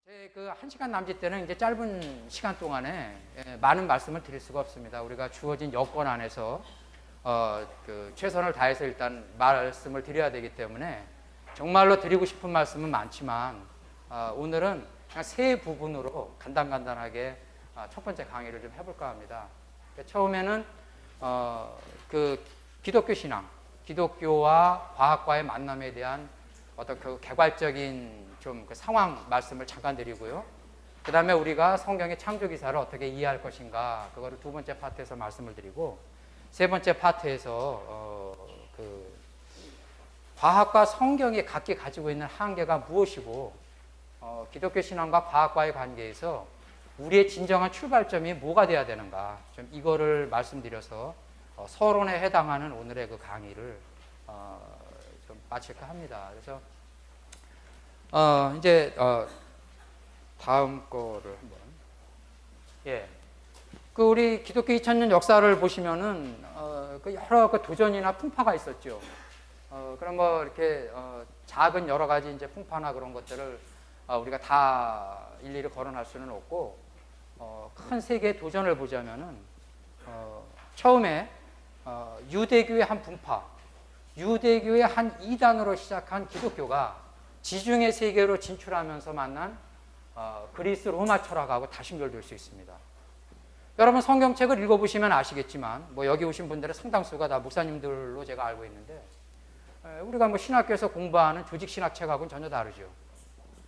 그 1시간 남짓 때는 이제 짧은 시간 동안에 많은 말씀을 드릴 수가 없습니다. 우리가 주어진 여건 안에서 최선을 다해서 일단 말씀을 드려야 되기 때문에 정말로 드리고 싶은 말씀은 많지만 오늘은 그냥 세 부분으로 간단하게 첫 번째 강의를 좀 해볼까 합니다. 처음에는 그 기독교 신앙, 기독교와 과학과의 만남에 대한 어떤 그 개괄적인 좀 그 상황 말씀을 잠깐 드리고요. 그 다음에 우리가 성경의 창조 기사를 어떻게 이해할 것인가, 그거를 두 번째 파트에서 말씀을 드리고, 세 번째 파트에서 그 과학과 성경이 각기 가지고 있는 한계가 무엇이고, 기독교 신앙과 과학과의 관계에서 우리의 진정한 출발점이 뭐가 돼야 되는가, 좀 이거를 말씀드려서 서론에 해당하는 오늘의 그 강의를 좀 마칠까 합니다. 그래서 이제 다음 거를 한번, 그 우리 기독교 2000년 역사를 보시면은 그 여러 그 도전이나 풍파가 있었죠. 그런 거 이렇게 작은 여러 가지 이제 풍파나 그런 것들을 우리가 다 일일이 거론할 수는 없고, 큰 세계의 도전을 보자면은 처음에 유대교의 한 분파, 유대교의 한 이단으로 시작한 기독교가 지중해 세계로 진출하면서 만난 그리스 로마 철학하고 다시 연결될 수 있습니다. 여러분 성경책을 읽어보시면 아시겠지만, 뭐 여기 오신 분들의 상당수가 다 목사님들로 제가 알고 있는데, 우리가 뭐 신학교에서 공부하는 조직신학책하고는 전혀 다르죠.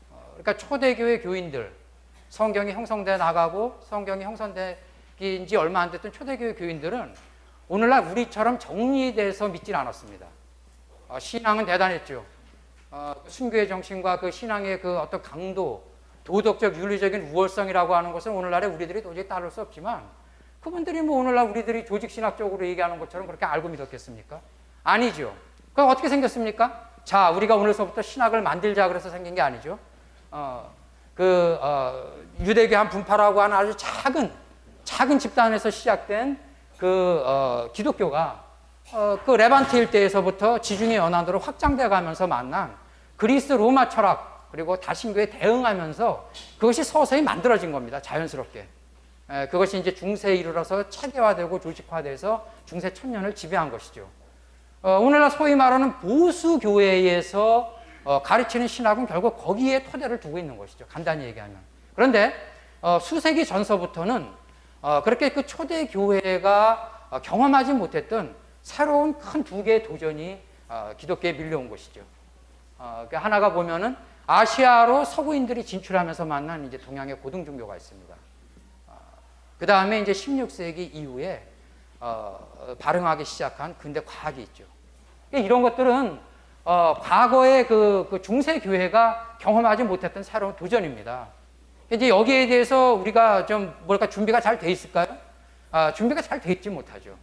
그러니까 초대교회 교인들, 성경이 형성돼 나가고 성경이 형성되기 지 얼마 안 됐던 초대교회 교인들은 오늘날 우리처럼 정리돼서 믿질 않았습니다. 신앙은 대단했죠. 순교의 정신과 그 신앙의 그 어떤 강도, 도덕적 윤리적인 우월성이라고 하는 것은 오늘날에 우리들이 도저히 따를 수 없지만, 그분들이 뭐 오늘날 우리들이 조직신학적으로 얘기하는 것처럼 그렇게 알고 믿었겠습니까? 아니죠. 그럼 어떻게 생겼습니까? 자, 우리가 오늘서부터 신학을 만들자 그래서 생긴 게 아니죠. 유대교 한 분파라고 하는 아주 작은 집단에서 시작된 기독교가 그 레반트 일대에서부터 지중해 연안으로 확장돼 가면서 만난 그리스 로마 철학, 그리고 다신교에 대응하면서 그것이 서서히 만들어진 겁니다. 자연스럽게. 그것이 이제 중세에 이르러서 체계화되고 조직화돼서 중세 천년을 지배한 것이죠. 오늘날 소위 말하는 보수 교회에서 가르치는 신학은 결국 거기에 토대를 두고 있는 것이죠. 간단히 얘기하면. 그런데 수세기 전서부터는 그렇게 그 초대 교회가 경험하지 못했던 새로운 큰 두 개의 도전이 기독교에 밀려온 것이죠. 하나가 보면은 아시아로 서구인들이 진출하면서 만난 이제 동양의 고등 종교가 있습니다. 그 다음에 이제 16세기 이후에 발흥하기 시작한 근대 과학이 있죠. 이런 것들은 과거의 그 중세 교회가 경험하지 못했던 새로운 도전입니다. 이제 여기에 대해서 우리가 좀 준비가 잘 돼 있을까요? 준비가 잘 돼 있지 못하죠.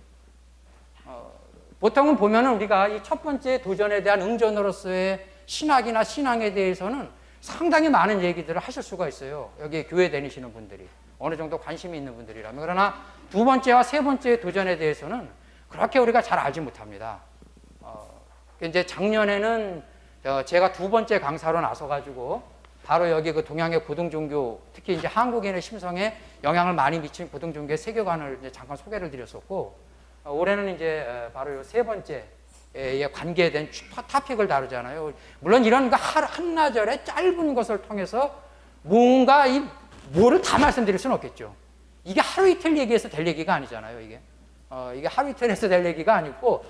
보통은 보면은 우리가 이 첫 번째 도전에 대한 응전으로서의 신학이나 신앙에 대해서는 상당히 많은 얘기들을 하실 수가 있어요. 여기 교회 다니시는 분들이 어느 정도 관심이 있는 분들이라면. 그러나 두 번째와 세 번째 도전에 대해서는 그렇게 우리가 잘 알지 못합니다. 이제 작년에는 제가 두 번째 강사로 나서가지고 바로 여기 그 동양의 고등종교, 특히 이제 한국인의 심성에 영향을 많이 미친 고등종교의 세계관을 이제 잠깐 소개를 드렸었고, 올해는 이제 바로 세 번째에 관계된 토픽을 다루잖아요. 물론 이런 한나절의 짧은 것을 통해서 뭔가 뭐를 다 말씀드릴 수는 없겠죠. 이게 하루 이틀 얘기해서 될 얘기가 아니잖아요. 이게 하루 이틀에서 될 얘기가 아니고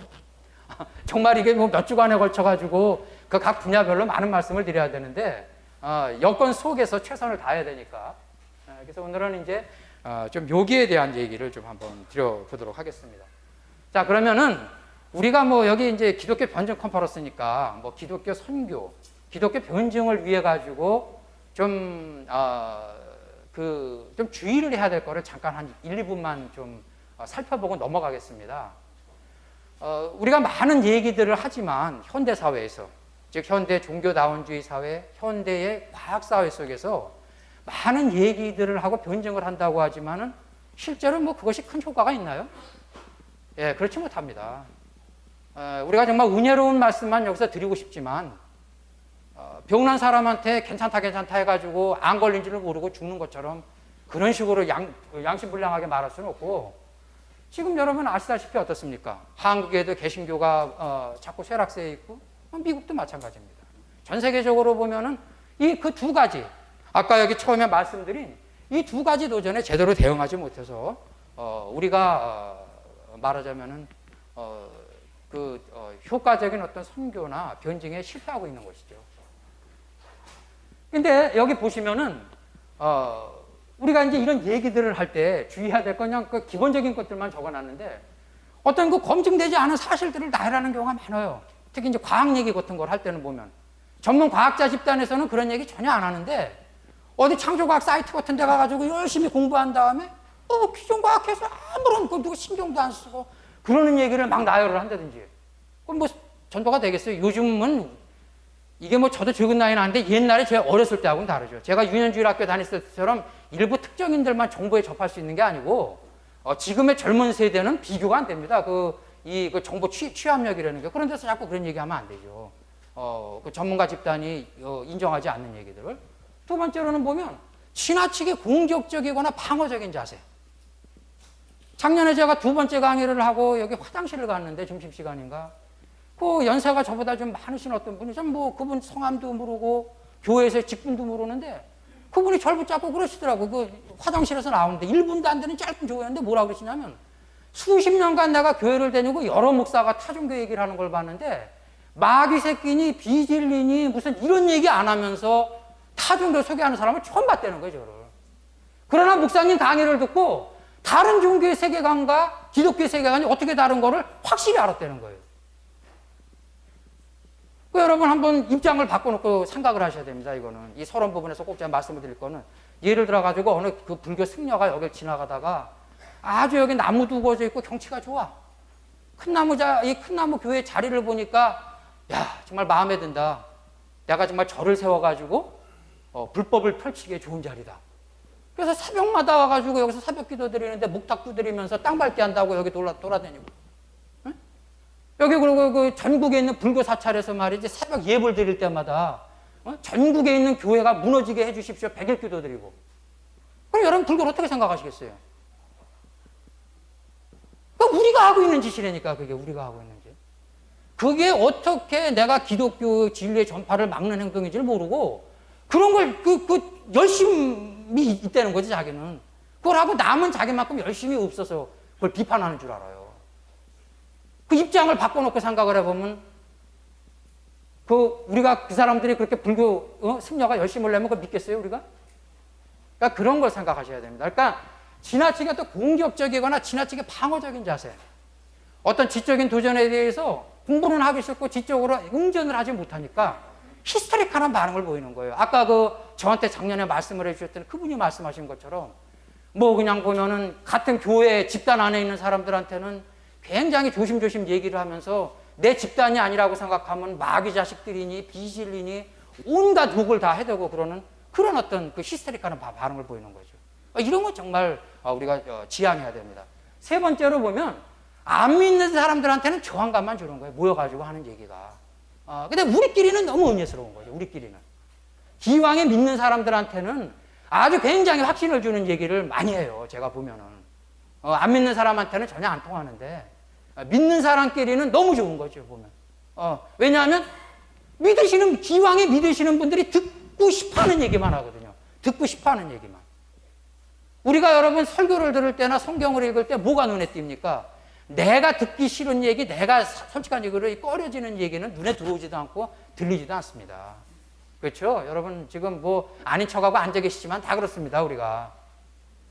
정말 이게 뭐 몇 주간에 걸쳐가지고 그 각 분야별로 많은 말씀을 드려야 되는데 여건 속에서 최선을 다해야 되니까. 그래서 오늘은 이제 좀 여기에 대한 얘기를 좀 한번 드려보도록 하겠습니다. 자, 그러면은 우리가 뭐 여기 이제 기독교 변증 컨퍼런스니까 뭐 기독교 선교, 기독교 변증을 위해 가지고 좀 주의를 해야 될 거를 잠깐 한 1, 2분만 좀 살펴보고 넘어가겠습니다. 우리가 많은 얘기들을 하지만 현대 사회에서, 즉 현대 종교다원주의 사회, 현대의 과학 사회 속에서 많은 얘기들을 하고 변증을 한다고 하지만은 실제로 뭐 그것이 큰 효과가 있나요? 예, 그렇지 못합니다. 우리가 정말 은혜로운 말씀만 여기서 드리고 싶지만 병난 사람한테 괜찮다 해가지고 안 걸린 줄을 모르고 죽는 것처럼 그런 식으로 양심불량하게 말할 수는 없고, 지금 여러분 아시다시피 어떻습니까? 한국에도 개신교가 자꾸 쇠락세에 있고, 미국도 마찬가지입니다. 전 세계적으로 보면은 이 그 두 가지, 아까 여기 처음에 말씀드린 이 두 가지 도전에 제대로 대응하지 못해서 우리가 말하자면은 효과적인 어떤 선교나 변증에 실패하고 있는 것이죠. 근데 여기 보시면은 우리가 이제 이런 얘기들을 할 때 주의해야 될 건 그냥 그 기본적인 것들만 적어놨는데, 어떤 그 검증되지 않은 사실들을 나열하는 경우가 많아요. 특히 이제 과학 얘기 같은 걸 할 때는 보면 전문 과학자 집단에서는 그런 얘기 전혀 안 하는데, 어디 창조과학 사이트 같은 데 가가지고 열심히 공부한 다음에 기존과학에서 아무런 누구 신경도 안 쓰고 그러는 얘기를 막 나열을 한다든지, 그럼 뭐 전도가 되겠어요? 요즘은 이게 뭐 저도 적은 나이는 아닌데 옛날에 제가 어렸을 때하고는 다르죠. 제가 유년주일 학교 다녔을 때처럼 일부 특정인들만 정보에 접할 수 있는 게 아니고 지금의 젊은 세대는 비교가 안 됩니다. 그 정보 취합력이라는 게. 그런 데서 자꾸 그런 얘기하면 안 되죠. 그 전문가 집단이 인정하지 않는 얘기들을. 두 번째로는 보면 지나치게 공격적이거나 방어적인 자세. 작년에 제가 두 번째 강의를 하고 여기 화장실을 갔는데 점심시간인가, 그 연세가 저보다 좀 많으신 어떤 분이 그분 성함도 모르고 교회에서의 직분도 모르는데 그분이 절 붙잡고 그러시더라고. 그 화장실에서 나오는데 1분도 안 되는 짧은 교회인데 뭐라 그러시냐면, 수십 년간 내가 교회를 다니고 여러 목사가 타종교 얘기를 하는 걸 봤는데 마귀 새끼니 비질리니 무슨 이런 얘기 안 하면서 타종교 소개하는 사람을 처음 봤다는 거예요, 저를. 그러나 목사님 강의를 듣고 다른 종교의 세계관과 기독교의 세계관이 어떻게 다른 거를 확실히 알았다는 거예요. 여러분 한번 입장을 바꿔놓고 생각을 하셔야 됩니다. 이거는 이 서론 부분에서 꼭 제가 말씀을 드릴 거는, 예를 들어가지고 어느 그 불교 승려가 여기를 지나가다가 아주 여기 나무도 우거져 있고 경치가 좋아. 이 큰 나무 교회 자리를 보니까 야 정말 마음에 든다. 내가 정말 절을 세워가지고 불법을 펼치기에 좋은 자리다. 그래서 새벽마다 와가지고 여기서 새벽 기도 드리는데 목탁 두드리면서 땅 밟기 한다고 여기 돌아다니고. 응? 여기 그리고 그 전국에 있는 불교 사찰에서 말이지 새벽 예불 드릴 때마다 전국에 있는 교회가 무너지게 해주십시오. 100일 기도 드리고. 그럼 여러분 불교를 어떻게 생각하시겠어요? 그러니까 우리가 하고 있는 짓이라니까, 그게 우리가 하고 있는 짓. 그게 어떻게 내가 기독교 진리의 전파를 막는 행동인지를 모르고 그런 걸 열심히 있다는 거지, 자기는. 그걸 하고 남은 자기만큼 열심히 없어서 그걸 비판하는 줄 알아요. 그 입장을 바꿔놓고 생각을 해보면 우리가 그 사람들이 그렇게 불교 승려가 열심히 하려면 그걸 믿겠어요, 우리가? 그러니까 그런 걸 생각하셔야 됩니다. 그러니까 지나치게 또 공격적이거나 지나치게 방어적인 자세. 어떤 지적인 도전에 대해서 공부는 하기 싫고 지적으로 응전을 하지 못하니까 히스테릭한 반응을 보이는 거예요. 아까 저한테 작년에 말씀을 해주셨던 그분이 말씀하신 것처럼 그냥 보면은 같은 교회 집단 안에 있는 사람들한테는 굉장히 조심조심 얘기를 하면서 내 집단이 아니라고 생각하면 마귀 자식들이니 비질리니 온갖 욕을 다 해대고 그러는 그런 어떤 그 히스테릭한 반응을 보이는 거죠. 이런 거 정말 우리가 지양해야 됩니다. 세 번째로 보면 안 믿는 사람들한테는 저항감만 주는 거예요. 모여가지고 하는 얘기가. 근데 우리끼리는 너무 은혜스러운 거죠. 우리끼리는. 기왕에 믿는 사람들한테는 아주 굉장히 확신을 주는 얘기를 많이 해요. 제가 보면은. 안 믿는 사람한테는 전혀 안 통하는데 믿는 사람끼리는 너무 좋은 거죠, 보면. 왜냐하면 기왕에 믿으시는 분들이 듣고 싶어 하는 얘기만 하거든요. 듣고 싶어 하는 얘기만. 우리가 여러분 설교를 들을 때나 성경을 읽을 때 뭐가 눈에 띕니까? 내가 듣기 싫은 얘기, 내가 솔직한 얘기를 꺼려지는 얘기는 눈에 들어오지도 않고 들리지도 않습니다. 그렇죠? 여러분 지금 아닌 척하고 앉아 계시지만 다 그렇습니다, 우리가.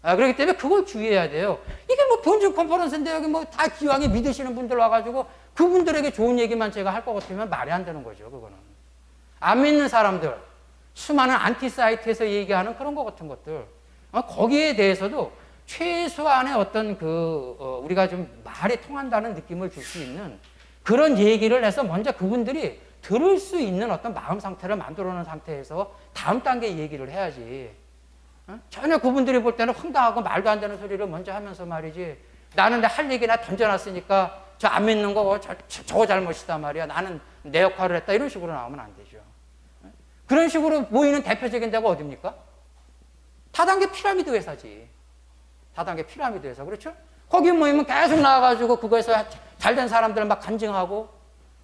그렇기 때문에 그걸 주의해야 돼요. 이게 본중 컨퍼런스인데 여기 다 기왕에 믿으시는 분들 와가지고 그분들에게 좋은 얘기만 제가 할 것 같으면 말이 안 되는 거죠, 그거는. 안 믿는 사람들, 수많은 안티 사이트에서 얘기하는 그런 것 같은 것들, 거기에 대해서도 최소한의 어떤 우리가 좀 말이 통한다는 느낌을 줄 수 있는 그런 얘기를 해서 먼저 그분들이 들을 수 있는 어떤 마음 상태를 만들어 놓은 상태에서 다음 단계 얘기를 해야지. 전혀 그분들이 볼 때는 황당하고 말도 안 되는 소리를 먼저 하면서 말이지, 나는 내 할 얘기나 던져놨으니까 저 안 믿는 거 저거 잘못이다 말이야, 나는 내 역할을 했다, 이런 식으로 나오면 안 되죠. 그런 식으로 모이는 대표적인 데가 어딥니까? 다단계 피라미드 회사지. 다단계 피라미드 회사. 그렇죠? 거기 모이면 계속 나와가지고 그거에서 잘된 사람들 막 간증하고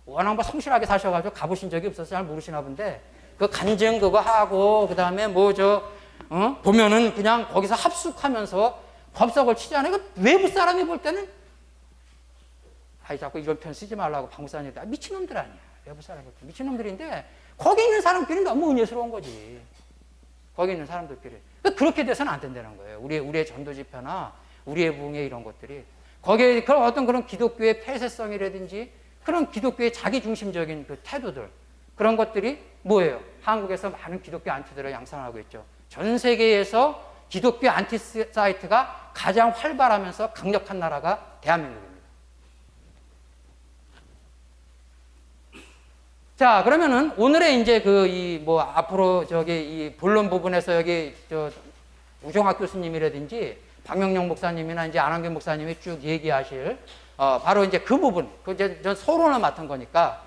워낙 뭐 성실하게 사셔가지고 가보신 적이 없어서 잘 모르시나 본데 그 간증 그거 하고 그 다음에 보면은 그냥 거기서 합숙하면서 법석을 치잖아요. 그 외부 사람이 볼 때는 자꾸 이런 표현 쓰지 말라고 방구사님들 미친놈들 아니야. 외부 사람이 볼 때 미친놈들인데 거기 있는 사람끼리 너무 은혜스러운 거지. 거기 있는 사람들끼리. 그렇게 돼서는 안 된다는 거예요. 우리의 전도 집회나 우리의 부흥회 이런 것들이 거기에 그런 어떤 그런 기독교의 폐쇄성이라든지 그런 기독교의 자기중심적인 그 태도들 그런 것들이 뭐예요? 한국에서 많은 기독교 안티들을 양산하고 있죠. 전 세계에서 기독교 안티 사이트가 가장 활발하면서 강력한 나라가 대한민국입니다. 자, 그러면은 오늘의 이제 앞으로 이 본론 부분에서 여기 우종학 교수님이라든지 박명령 목사님이나 이제 안한균 목사님이 쭉 얘기하실 바로 이제 그 부분, 전 서론을 맡은 거니까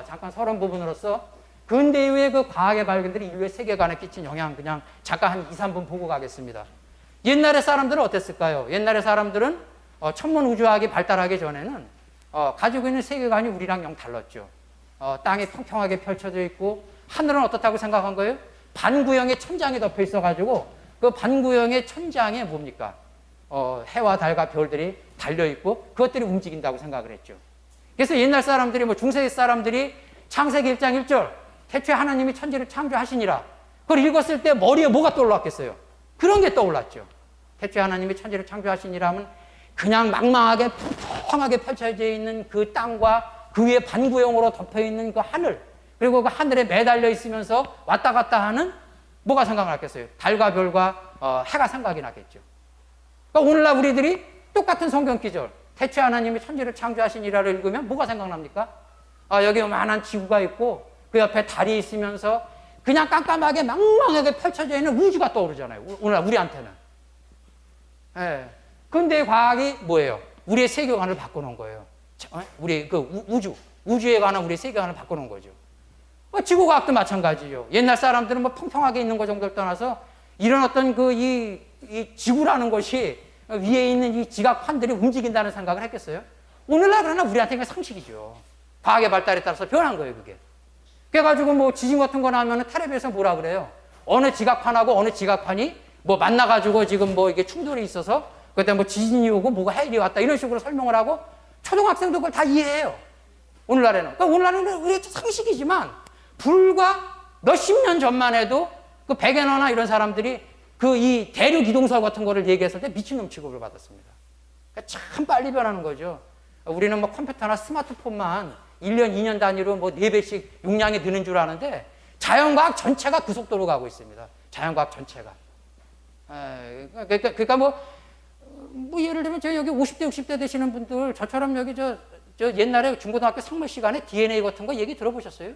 잠깐 서론 부분으로서 근대 이후의 그 과학의 발견들이 인류의 세계관에 끼친 영향 그냥 잠깐 한 2, 3분 보고 가겠습니다. 옛날의 사람들은 어땠을까요? 옛날의 사람들은 천문 우주학이 발달하기 전에는 가지고 있는 세계관이 우리랑 영 달랐죠. 땅이 평평하게 펼쳐져 있고 하늘은 어떻다고 생각한 거예요? 반구형의 천장이 덮여 있어가지고 그 반구형의 천장에 뭡니까? 해와 달과 별들이 달려있고 그것들이 움직인다고 생각을 했죠. 그래서 옛날 사람들이 중세기 사람들이 창세기 1장 1절 태초에 하나님이 천지를 창조하시니라 그걸 읽었을 때 머리에 뭐가 떠올랐겠어요? 그런 게 떠올랐죠. 태초에 하나님이 천지를 창조하시니라 하면 그냥 망망하게 평평하게 펼쳐져 있는 그 땅과 그 위에 반구형으로 덮여있는 그 하늘 그리고 그 하늘에 매달려 있으면서 왔다 갔다 하는 뭐가 생각났겠어요? 달과 별과 해가 생각이 나겠죠. 그러니까 오늘날 우리들이 똑같은 성경 기절 태초에 하나님이 천지를 창조하시니라를 읽으면 뭐가 생각납니까? 여기 요만한 지구가 있고 그 옆에 달이 있으면서 그냥 깜깜하게 망망하게 펼쳐져 있는 우주가 떠오르잖아요. 오늘날 우리한테는. 예. 근데 과학이 뭐예요? 우리의 세계관을 바꿔놓은 거예요. 우리 우주에 관한 우리의 세계관을 바꿔놓은 거죠. 지구과학도 마찬가지죠. 옛날 사람들은 평평하게 있는 것 정도를 떠나서 이런 어떤 이 지구라는 것이 위에 있는 이 지각판들이 움직인다는 생각을 했겠어요? 오늘날 그러나 우리한테는 상식이죠. 과학의 발달에 따라서 변한 거예요, 그게. 그래가지고 지진 같은 거 나면 텔레비에서 뭐라 그래요? 어느 지각판하고 어느 지각판이 만나가지고 지금 이게 충돌이 있어서 그때 지진이 오고 뭐가 해일이 왔다 이런 식으로 설명을 하고 초등학생도 그걸 다 이해해요. 오늘날에는. 그러니까 오늘날에는 우리 상식이지만 불과 몇십 년 전만 해도 그 백앤어나 이런 사람들이 이 대륙 이동설 같은 거를 얘기했을 때 미친놈 취급을 받았습니다. 그러니까 참 빨리 변하는 거죠. 우리는 컴퓨터나 스마트폰만 1년, 2년 단위로 4배씩 용량이 느는 줄 아는데 자연과학 전체가 그 속도로 가고 있습니다. 자연과학 전체가. 그러니까 예를 들면 저 여기 50대, 60대 되시는 분들 저처럼 여기 저 옛날에 중고등학교 상무 시간에 DNA 같은 거 얘기 들어보셨어요?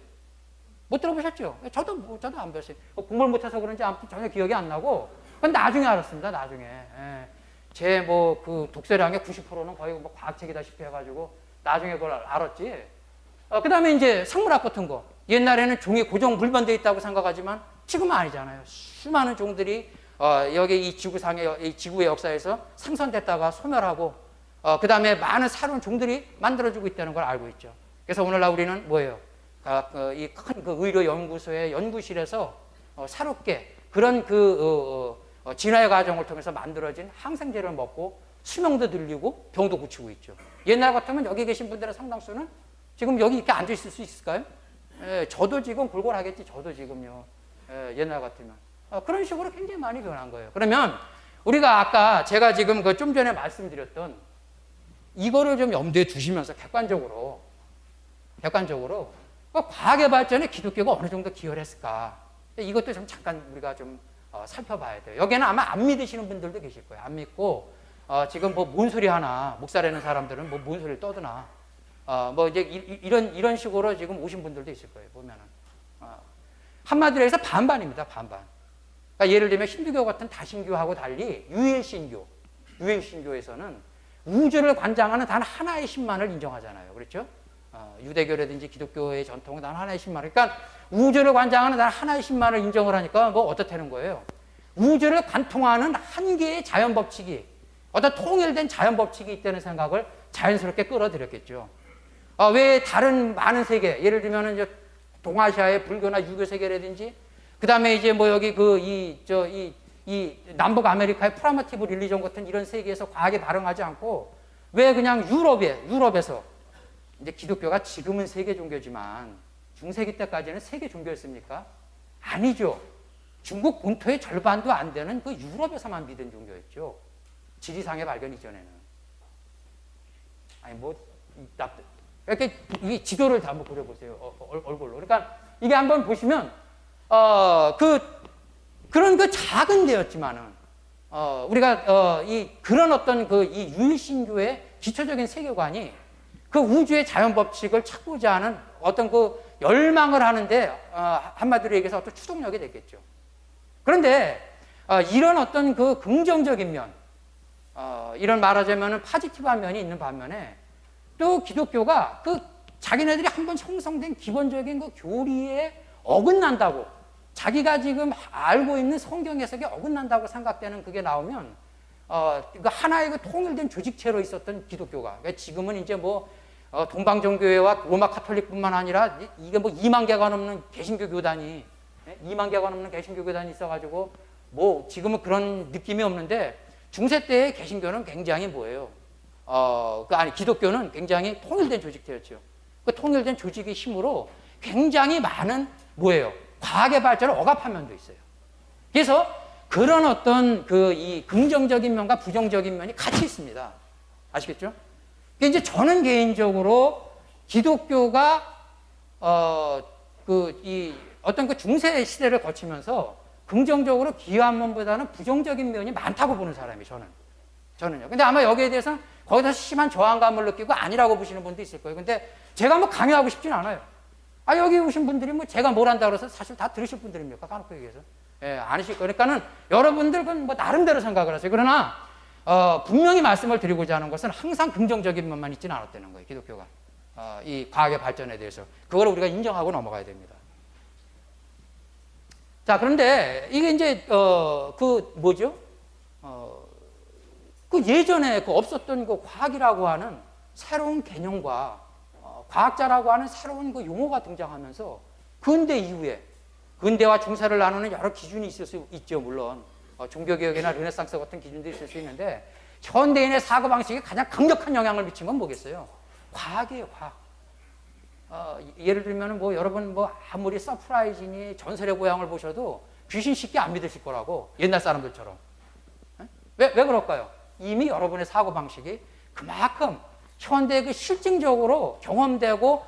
못 들어보셨죠? 저도 안 배웠어요. 공부를 못해서 그런지 아무튼 전혀 기억이 안 나고 그건 나중에 알았습니다. 나중에. 제 그 독서량의 90%는 거의 과학책이다시피 해가지고 나중에 그걸 알았지. 그 다음에 이제 생물학 같은 거. 옛날에는 종이 고정 불변되어 있다고 생각하지만 지금은 아니잖아요. 수많은 종들이 여기 이 지구의 역사에서 생성됐다가 소멸하고 그 다음에 많은 새로운 종들이 만들어지고 있다는 걸 알고 있죠. 그래서 오늘날 우리는 뭐예요? 이 큰 의료 연구소의 연구실에서 새롭게 그런 진화의 과정을 통해서 만들어진 항생제를 먹고 수명도 늘리고 병도 고치고 있죠. 옛날 같으면 여기 계신 분들의 상당수는 지금 여기 이렇게 앉아 있을 수 있을까요? 저도 지금 골골하겠지. 저도 지금요. 옛날 같으면. 그런 식으로 굉장히 많이 변한 거예요. 그러면 우리가 아까 제가 지금 좀 전에 말씀드렸던 이거를 좀 염두에 두시면서 객관적으로 과학의 발전에 기독교가 어느 정도 기여를 했을까? 이것도 좀 잠깐 우리가 좀 살펴봐야 돼요. 여기는 아마 안 믿으시는 분들도 계실 거예요. 안 믿고 지금 뭔 소리 하나 목사라는 사람들은 뭔 소리를 떠드나 이제 이런 식으로 지금 오신 분들도 있을 거예요. 보면은 한마디로 해서 반반입니다. 반반. 그러니까 예를 들면 힌두교 같은 다신교하고 달리 유일신교에서는 우주를 관장하는 단 하나의 신만을 인정하잖아요. 그렇죠? 유대교라든지 기독교의 전통은 난 하나의 신만. 그러니까 우주를 관장하는 난 하나의 신만을 인정을 하니까 뭐 어떻다는 거예요. 우주를 관통하는 한 개의 자연 법칙이, 어떤 통일된 자연 법칙이 있다는 생각을 자연스럽게 끌어들였겠죠. 왜 다른 많은 세계, 예를 들면 이제 동아시아의 불교나 유교 세계라든지, 그 다음에 이제 뭐 여기 이 남북 아메리카의 프라마티브 릴리전 같은 이런 세계에서 과학에 발응하지 않고 왜 그냥 유럽에서 이제 기독교가 지금은 세계 종교지만 중세기 때까지는 세계 종교였습니까? 아니죠. 중국 본토의 절반도 안 되는 그 유럽에서만 믿은 종교였죠. 지리상의 발견 이전에는. 아니 뭐 이렇게 이 지도를 다 한번 그려보세요. 얼굴로. 그러니까 이게 한번 보시면 그런 그 작은 데였지만은 우리가 그런 어떤 이 유일신교의 기초적인 세계관이 그 우주의 자연 법칙을 찾고자 하는 어떤 그 열망을 하는데 한마디로 얘기해서 어떤 추동력이 됐겠죠. 그런데 이런 어떤 그 긍정적인 면, 이런 말하자면은 파지티브한 면이 있는 반면에 또 기독교가 그 자기네들이 한번 형성된 기본적인 그 교리에 어긋난다고, 자기가 지금 알고 있는 성경 해석에 어긋난다고 생각되는 그게 나오면 그 하나의 그 통일된 조직체로 있었던 기독교가, 그러니까 지금은 이제 뭐 동방정교회와 로마 카톨릭뿐만 아니라 이게 뭐 2만 개가 넘는 개신교 교단이 2만 개가 넘는 개신교 교단이 있어가지고 뭐 지금은 그런 느낌이 없는데 중세 때의 개신교는 굉장히 뭐예요? 기독교는 굉장히 통일된 조직체였죠. 그 통일된 조직의 힘으로 굉장히 많은 뭐예요? 과학의 발전을 억압한 면도 있어요. 그래서 그런 어떤 이 긍정적인 면과 부정적인 면이 같이 있습니다. 아시겠죠? 이제 저는 개인적으로 기독교가 어떤 그 중세 시대를 거치면서 긍정적으로 기여한 면보다는 부정적인 면이 많다고 보는 사람이 저는요. 근데 아마 여기에 대해서는 거기서 심한 저항감을 느끼고 아니라고 보시는 분도 있을 거예요. 근데 제가 뭐 강요하고 싶진 않아요. 여기 오신 분들이 뭐 제가 뭘 한다고 해서 사실 다 들으실 분들입니까? 까놓고 얘기해서. 아니실 거예요. 그러니까는 여러분들은 뭐 나름대로 생각을 하세요. 그러나, 분명히 말씀을 드리고자 하는 것은 항상 긍정적인 면만 있지는 않았다는 거예요. 기독교가. 이 과학의 발전에 대해서. 그걸 우리가 인정하고 넘어가야 됩니다. 자, 그런데 이게 이제, 예전에 없었던 그 과학이라고 하는 새로운 개념과 과학자라고 하는 새로운 그 용어가 등장하면서 근대 이후에 근대와 중세를 나누는 여러 기준이 있을 수 있죠. 물론 종교개혁이나 르네상스 같은 기준도 있을 수 있는데 현대인의 사고방식에 가장 강력한 영향을 미친 건 뭐겠어요? 과학이에요. 과학. 예를 들면 뭐 여러분 뭐 아무리 서프라이즈니 전설의 고향을 보셔도 귀신 쉽게 안 믿으실 거라고, 옛날 사람들처럼. 왜 그럴까요? 이미 여러분의 사고방식이 그만큼 현대 그 실증적으로 경험되고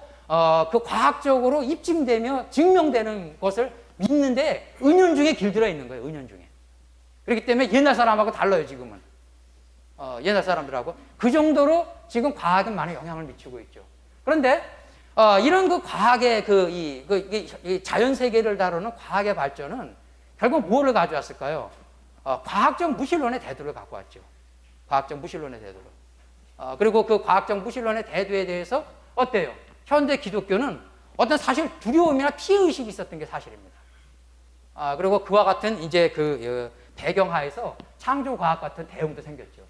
그 과학적으로 입증되며 증명되는 것을 믿는데 은연중에 길들어 있는 거예요. 은연중에. 그렇기 때문에 옛날 사람하고 달라요. 지금은. 옛날 사람들하고. 그 정도로 지금 과학은 많은 영향을 미치고 있죠. 그런데 이런 그 과학의 이 자연 세계를 다루는 과학의 발전은 결국 뭐를 가져왔을까요? 과학적 무신론의 대두를 갖고 왔죠. 과학적 무신론의 대두를. 그리고 그 과학적 무신론의 대두에 대해서 어때요? 현대 기독교는 어떤 사실 두려움이나 피해의식이 있었던 게 사실입니다. 그리고 그와 같은 이제 배경하에서 창조과학 같은 대응도 생겼죠.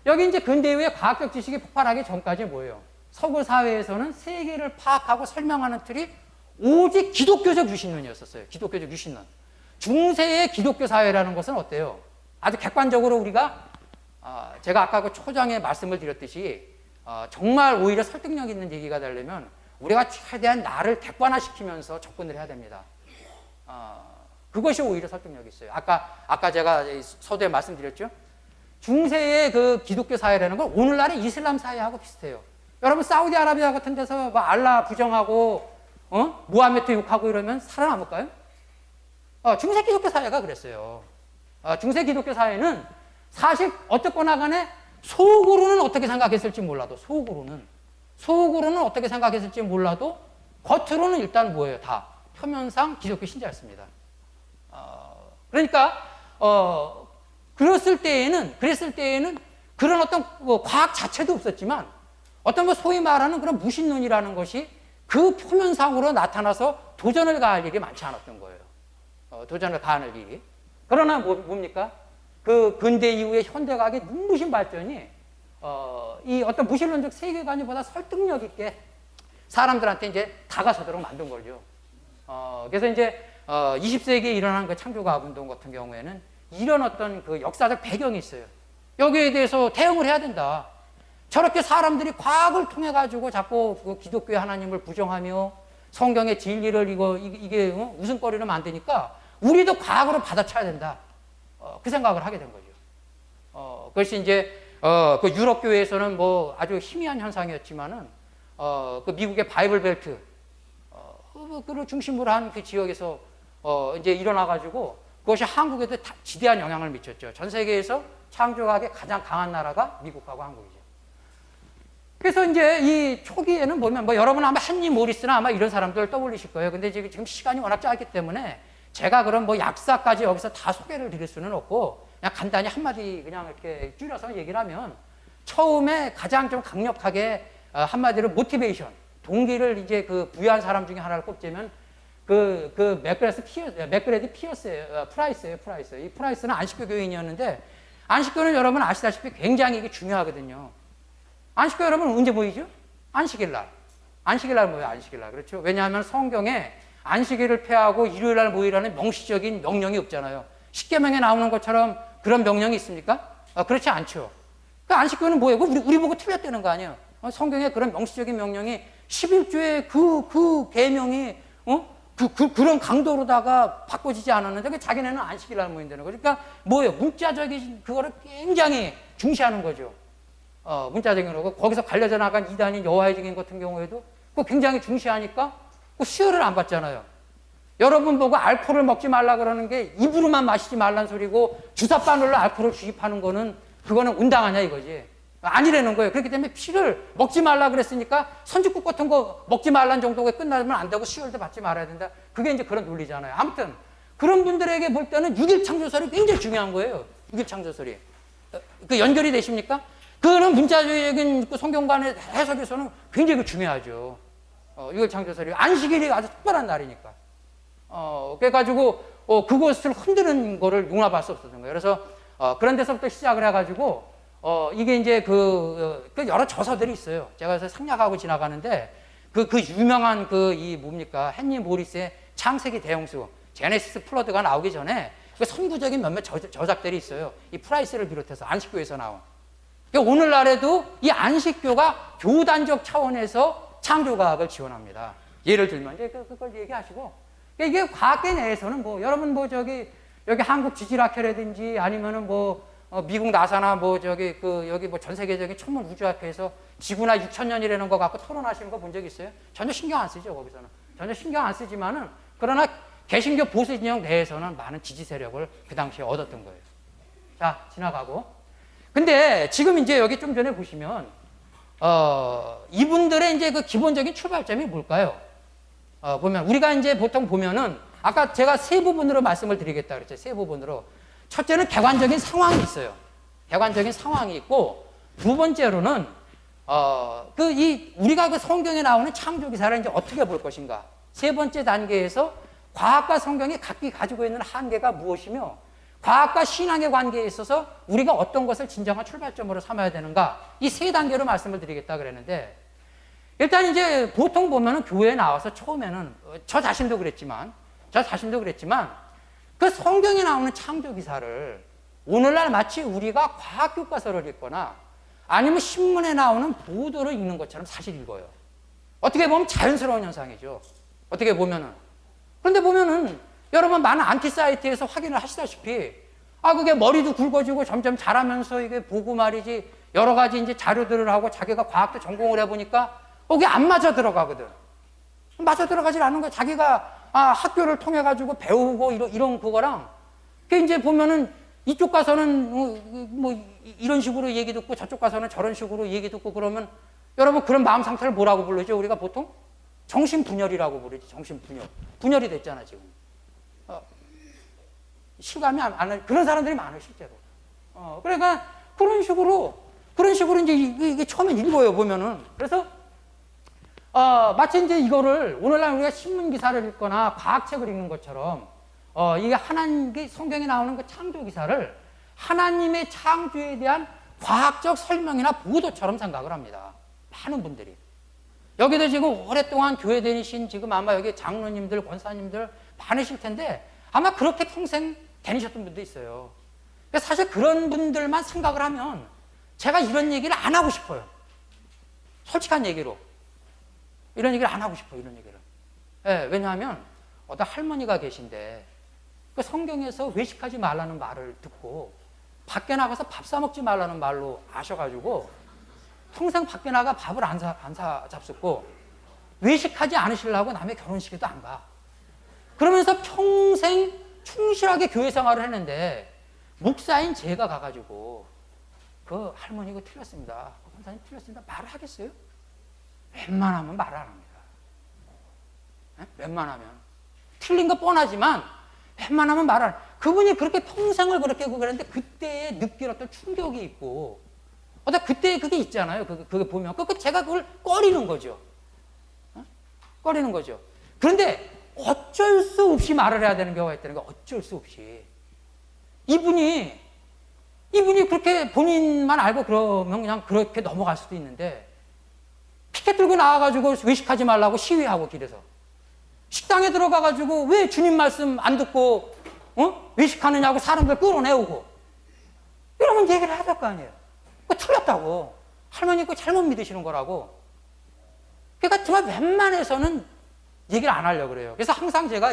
여기 이제 근대 이후에 과학적 지식이 폭발하기 전까지 뭐예요? 서구 사회에서는 세계를 파악하고 설명하는 틀이 오직 기독교적 유신론이었었어요. 기독교적 유신론. 중세의 기독교 사회라는 것은 어때요? 아주 객관적으로 우리가 제가 아까 그 초장에 말씀을 드렸듯이 정말 오히려 설득력 있는 얘기가 되려면 우리가 최대한 나를 객관화시키면서 접근을 해야 됩니다. 그것이 오히려 설득력이 있어요. 아까 제가 서두에 말씀드렸죠? 중세의 그 기독교 사회라는 건 오늘날의 이슬람 사회하고 비슷해요. 여러분 사우디아라비아 같은 데서 뭐 알라 부정하고 무하메드 욕하고 이러면 살아남을까요? 중세 기독교 사회가 그랬어요. 중세 기독교 사회는 사실 어쨌거나 간에 속으로는 어떻게 생각했을지 몰라도 속으로는 어떻게 생각했을지 몰라도 겉으로는 일단 뭐예요? 다 표면상 기독교 신자였습니다. 그러니까 그랬을 때에는 그런 어떤 과학 자체도 없었지만 어떤 뭐 소위 말하는 그런 무신론이라는 것이 그 표면상으로 나타나서 도전을 가할 일이 많지 않았던 거예요. 도전을 가할 일이. 그러나 뭡니까? 그 근대 이후의 현대과학의 눈부신 발전이 이 어떤 무신론적 세계관이 보다 설득력 있게 사람들한테 이제 다가서도록 만든 거죠. 그래서 이제 20세기에 일어난 그 창조과학 운동 같은 경우에는 이런 어떤 그 역사적 배경이 있어요. 여기에 대해서 대응을 해야 된다. 저렇게 사람들이 과학을 통해 가지고 자꾸 그 기독교의 하나님을 부정하며 성경의 진리를 이게 웃음거리로 만드니까 우리도 과학으로 받아쳐야 된다. 그 생각을 하게 된 거죠. 그것이 이제 그 유럽 교회에서는 뭐 아주 희미한 현상이었지만은 그 미국의 바이블 벨트 그를 중심으로 한 그 지역에서 이제 일어나 가지고 그것이 한국에도 지대한 영향을 미쳤죠. 전 세계에서 창조학에 가장 강한 나라가 미국하고 한국이죠. 그래서 이제 이 초기에는 보면 뭐 여러분 아마 헨리 모리스나 아마 이런 사람들 떠올리실 거예요. 근데 지금 시간이 워낙 짧기 때문에 제가 그럼 뭐 약사까지 여기서 다 소개를 드릴 수는 없고 그냥 간단히 한마디 그냥 이렇게 줄여서 얘기를 하면 처음에 가장 좀 강력하게 한마디로 모티베이션, 동기를 이제 그 부여한 사람 중에 하나를 꼽자면 맥그레드 피어스예요. 프라이스. 이 프라이스는 안식교 교인이었는데 안식교는 여러분 아시다시피 굉장히 이게 중요하거든요. 안식교 여러분 언제 모이죠? 안식일 날. 안식일 날 모여요. 안식일 날. 그렇죠? 왜냐하면 성경에 안식일을 폐하고 일요일 날 모이라는 명시적인 명령이 없잖아요. 십계명에 나오는 것처럼 그런 명령이 있습니까? 그렇지 않죠. 그 안식교는 뭐예요? 우리 보고 틀렸다는 거 아니에요? 성경에 그런 명시적인 명령이 11조의 그 계명이 그런 강도로다가 바꿔지지 않았는데 그 자기네는 안식일 날 모인다는 거죠. 그러니까 뭐예요? 문자적인 그거를 굉장히 중시하는 거죠. 문자적인 거고 거기서 갈려져 나간 이단인 여호와의 증인 같은 경우에도 그거 굉장히 중시하니까 그 수혈을 안 받잖아요. 여러분 보고 알코올을 먹지 말라 그러는 게 입으로만 마시지 말란 소리고 주사바늘로 알코올을 주입하는 거는 그거는 온당하냐 이거지. 아니라는 거예요. 그렇기 때문에 피를 먹지 말라 그랬으니까 선지국 같은 거 먹지 말란 정도가 끝나면 안 되고 수혈도 받지 말아야 된다. 그게 이제 그런 논리잖아요. 아무튼 그런 분들에게 볼 때는 6일 창조설이 굉장히 중요한 거예요. 6일 창조설이. 그 연결이 되십니까? 그거는 문자적인 성경관의 해석에서는 굉장히 중요하죠. 6일 창조설이 안식일이 아주 특별한 날이니까. 그래가지고 그것을 흔드는 거를 용납할 수 없었던 거예요. 그래서 그런 데서부터 시작을 해가지고 이게 이제 그 여러 저서들이 있어요. 제가 그래서 생략하고 지나가는데 그 유명한 뭡니까 헨리 모리스의 창세기 대형수 제네시스 플러드가 나오기 전에 그 선구적인 몇몇 저작들이 있어요. 이 프라이스를 비롯해서 안식교에서 나온. 그러니까 오늘날에도 이 안식교가 교단적 차원에서 창조과학을 지원합니다. 예를 들면 이제 그걸 얘기하시고 이게 과학계 내에서는 뭐 여러분 뭐 여기 한국 지질학회라든지 아니면은 뭐 미국 나사나 뭐 여기 뭐 전 세계적인 천문 우주학회에서 지구나 6천년이라는 거 갖고 토론하시는 거 본 적 있어요? 전혀 신경 안 쓰죠, 거기서는. 전혀 신경 안 쓰지만은 그러나 개신교 보수 진영 내에서는 많은 지지 세력을 그 당시에 얻었던 거예요. 자, 지나가고. 근데 지금 이제 여기 좀 전에 보시면 이분들의 이제 그 기본적인 출발점이 뭘까요? 보면 우리가 이제 보통 보면은 아까 제가 세 부분으로 말씀을 드리겠다 그랬죠. 세 부분으로. 첫째는 객관적인 상황이 있어요. 객관적인 상황이 있고 두 번째로는 우리가 그 성경에 나오는 창조 기사를 이제 어떻게 볼 것인가. 세 번째 단계에서 과학과 성경이 각기 가지고 있는 한계가 무엇이며 과학과 신앙의 관계에 있어서 우리가 어떤 것을 진정한 출발점으로 삼아야 되는가. 이 세 단계로 말씀을 드리겠다 그랬는데 일단 이제 보통 보면은 교회에 나와서 처음에는 저 자신도 그랬지만 그 성경에 나오는 창조 기사를 오늘날 마치 우리가 과학 교과서를 읽거나 아니면 신문에 나오는 보도를 읽는 것처럼 사실 읽어요. 어떻게 보면 자연스러운 현상이죠. 어떻게 보면은. 그런데 보면은 여러분 많은 안티 사이트에서 확인을 하시다시피 그게 머리도 굵어지고 점점 자라면서 이게 보고 말이지 여러 가지 이제 자료들을 하고 자기가 과학도 전공을 해보니까 그게 안 맞아 들어가거든. 맞아 들어가질 않는 거야. 자기가 학교를 통해 가지고 배우고 이런 그거랑 그 이제 보면은 이쪽 가서는 뭐 이런 식으로 얘기 듣고 저쪽 가서는 저런 식으로 얘기 듣고 그러면 여러분 그런 마음 상태를 뭐라고 부르죠? 우리가 보통 정신분열이라고 부르지. 정신분열. 분열이 됐잖아 지금. 실감이 안 나는 그런 사람들이 많아요 실제로. 그러니까 그런 식으로 그런 식으로 이제 이게 처음에 읽어요, 보면은. 그래서, 마치 이제 이거를 오늘날 우리가 신문 기사를 읽거나 과학책을 읽는 것처럼, 이게 성경에 나오는 그 창조 기사를 하나님의 창조에 대한 과학적 설명이나 보도처럼 생각을 합니다. 많은 분들이. 여기도 지금 오랫동안 교회 다니신 지금 아마 여기 장로님들, 권사님들 많으실 텐데 아마 그렇게 평생 다니셨던 분도 있어요. 사실 그런 분들만 생각을 하면 제가 이런 얘기를 안 하고 싶어요. 솔직한 얘기로. 이런 얘기를 안 하고 싶어요, 이런 얘기를. 네, 왜냐하면 어떤 할머니가 계신데 그 성경에서 외식하지 말라는 말을 듣고 밖에 나가서 밥 사 먹지 말라는 말로 아셔가지고 평생 밖에 나가 밥을 안 사 잡숫고 외식하지 않으시려고 남의 결혼식에도 안 가. 그러면서 평생 충실하게 교회 생활을 했는데 목사인 제가 가가지고 그 할머니 이거 틀렸습니다. 권사님 틀렸습니다. 말을 하겠어요? 웬만하면 말을 안 합니다. 네? 웬만하면. 틀린 거 뻔하지만 웬만하면 말을 안 합니다. 그분이 그렇게 평생을 그렇게 그랬는데 그때에 느낀 어떤 충격이 있고 그때 그게 있잖아요. 그게 보면. 제가 그걸 꺼리는 거죠. 꺼리는 거죠. 그런데 어쩔 수 없이 말을 해야 되는 경우가 있다는 거 어쩔 수 없이. 이분이 그렇게 본인만 알고 그러면 그냥 그렇게 넘어갈 수도 있는데 피켓 들고 나와가지고 외식하지 말라고 시위하고 길에서 식당에 들어가가지고 왜 주님 말씀 안 듣고 외식하느냐고 사람들 끌어내오고 이러면 얘기를 해야 될 거 아니에요. 그거 틀렸다고. 할머니 그거 잘못 믿으시는 거라고. 그러니까 정말 웬만해서는 얘기를 안 하려고 그래요. 그래서 항상 제가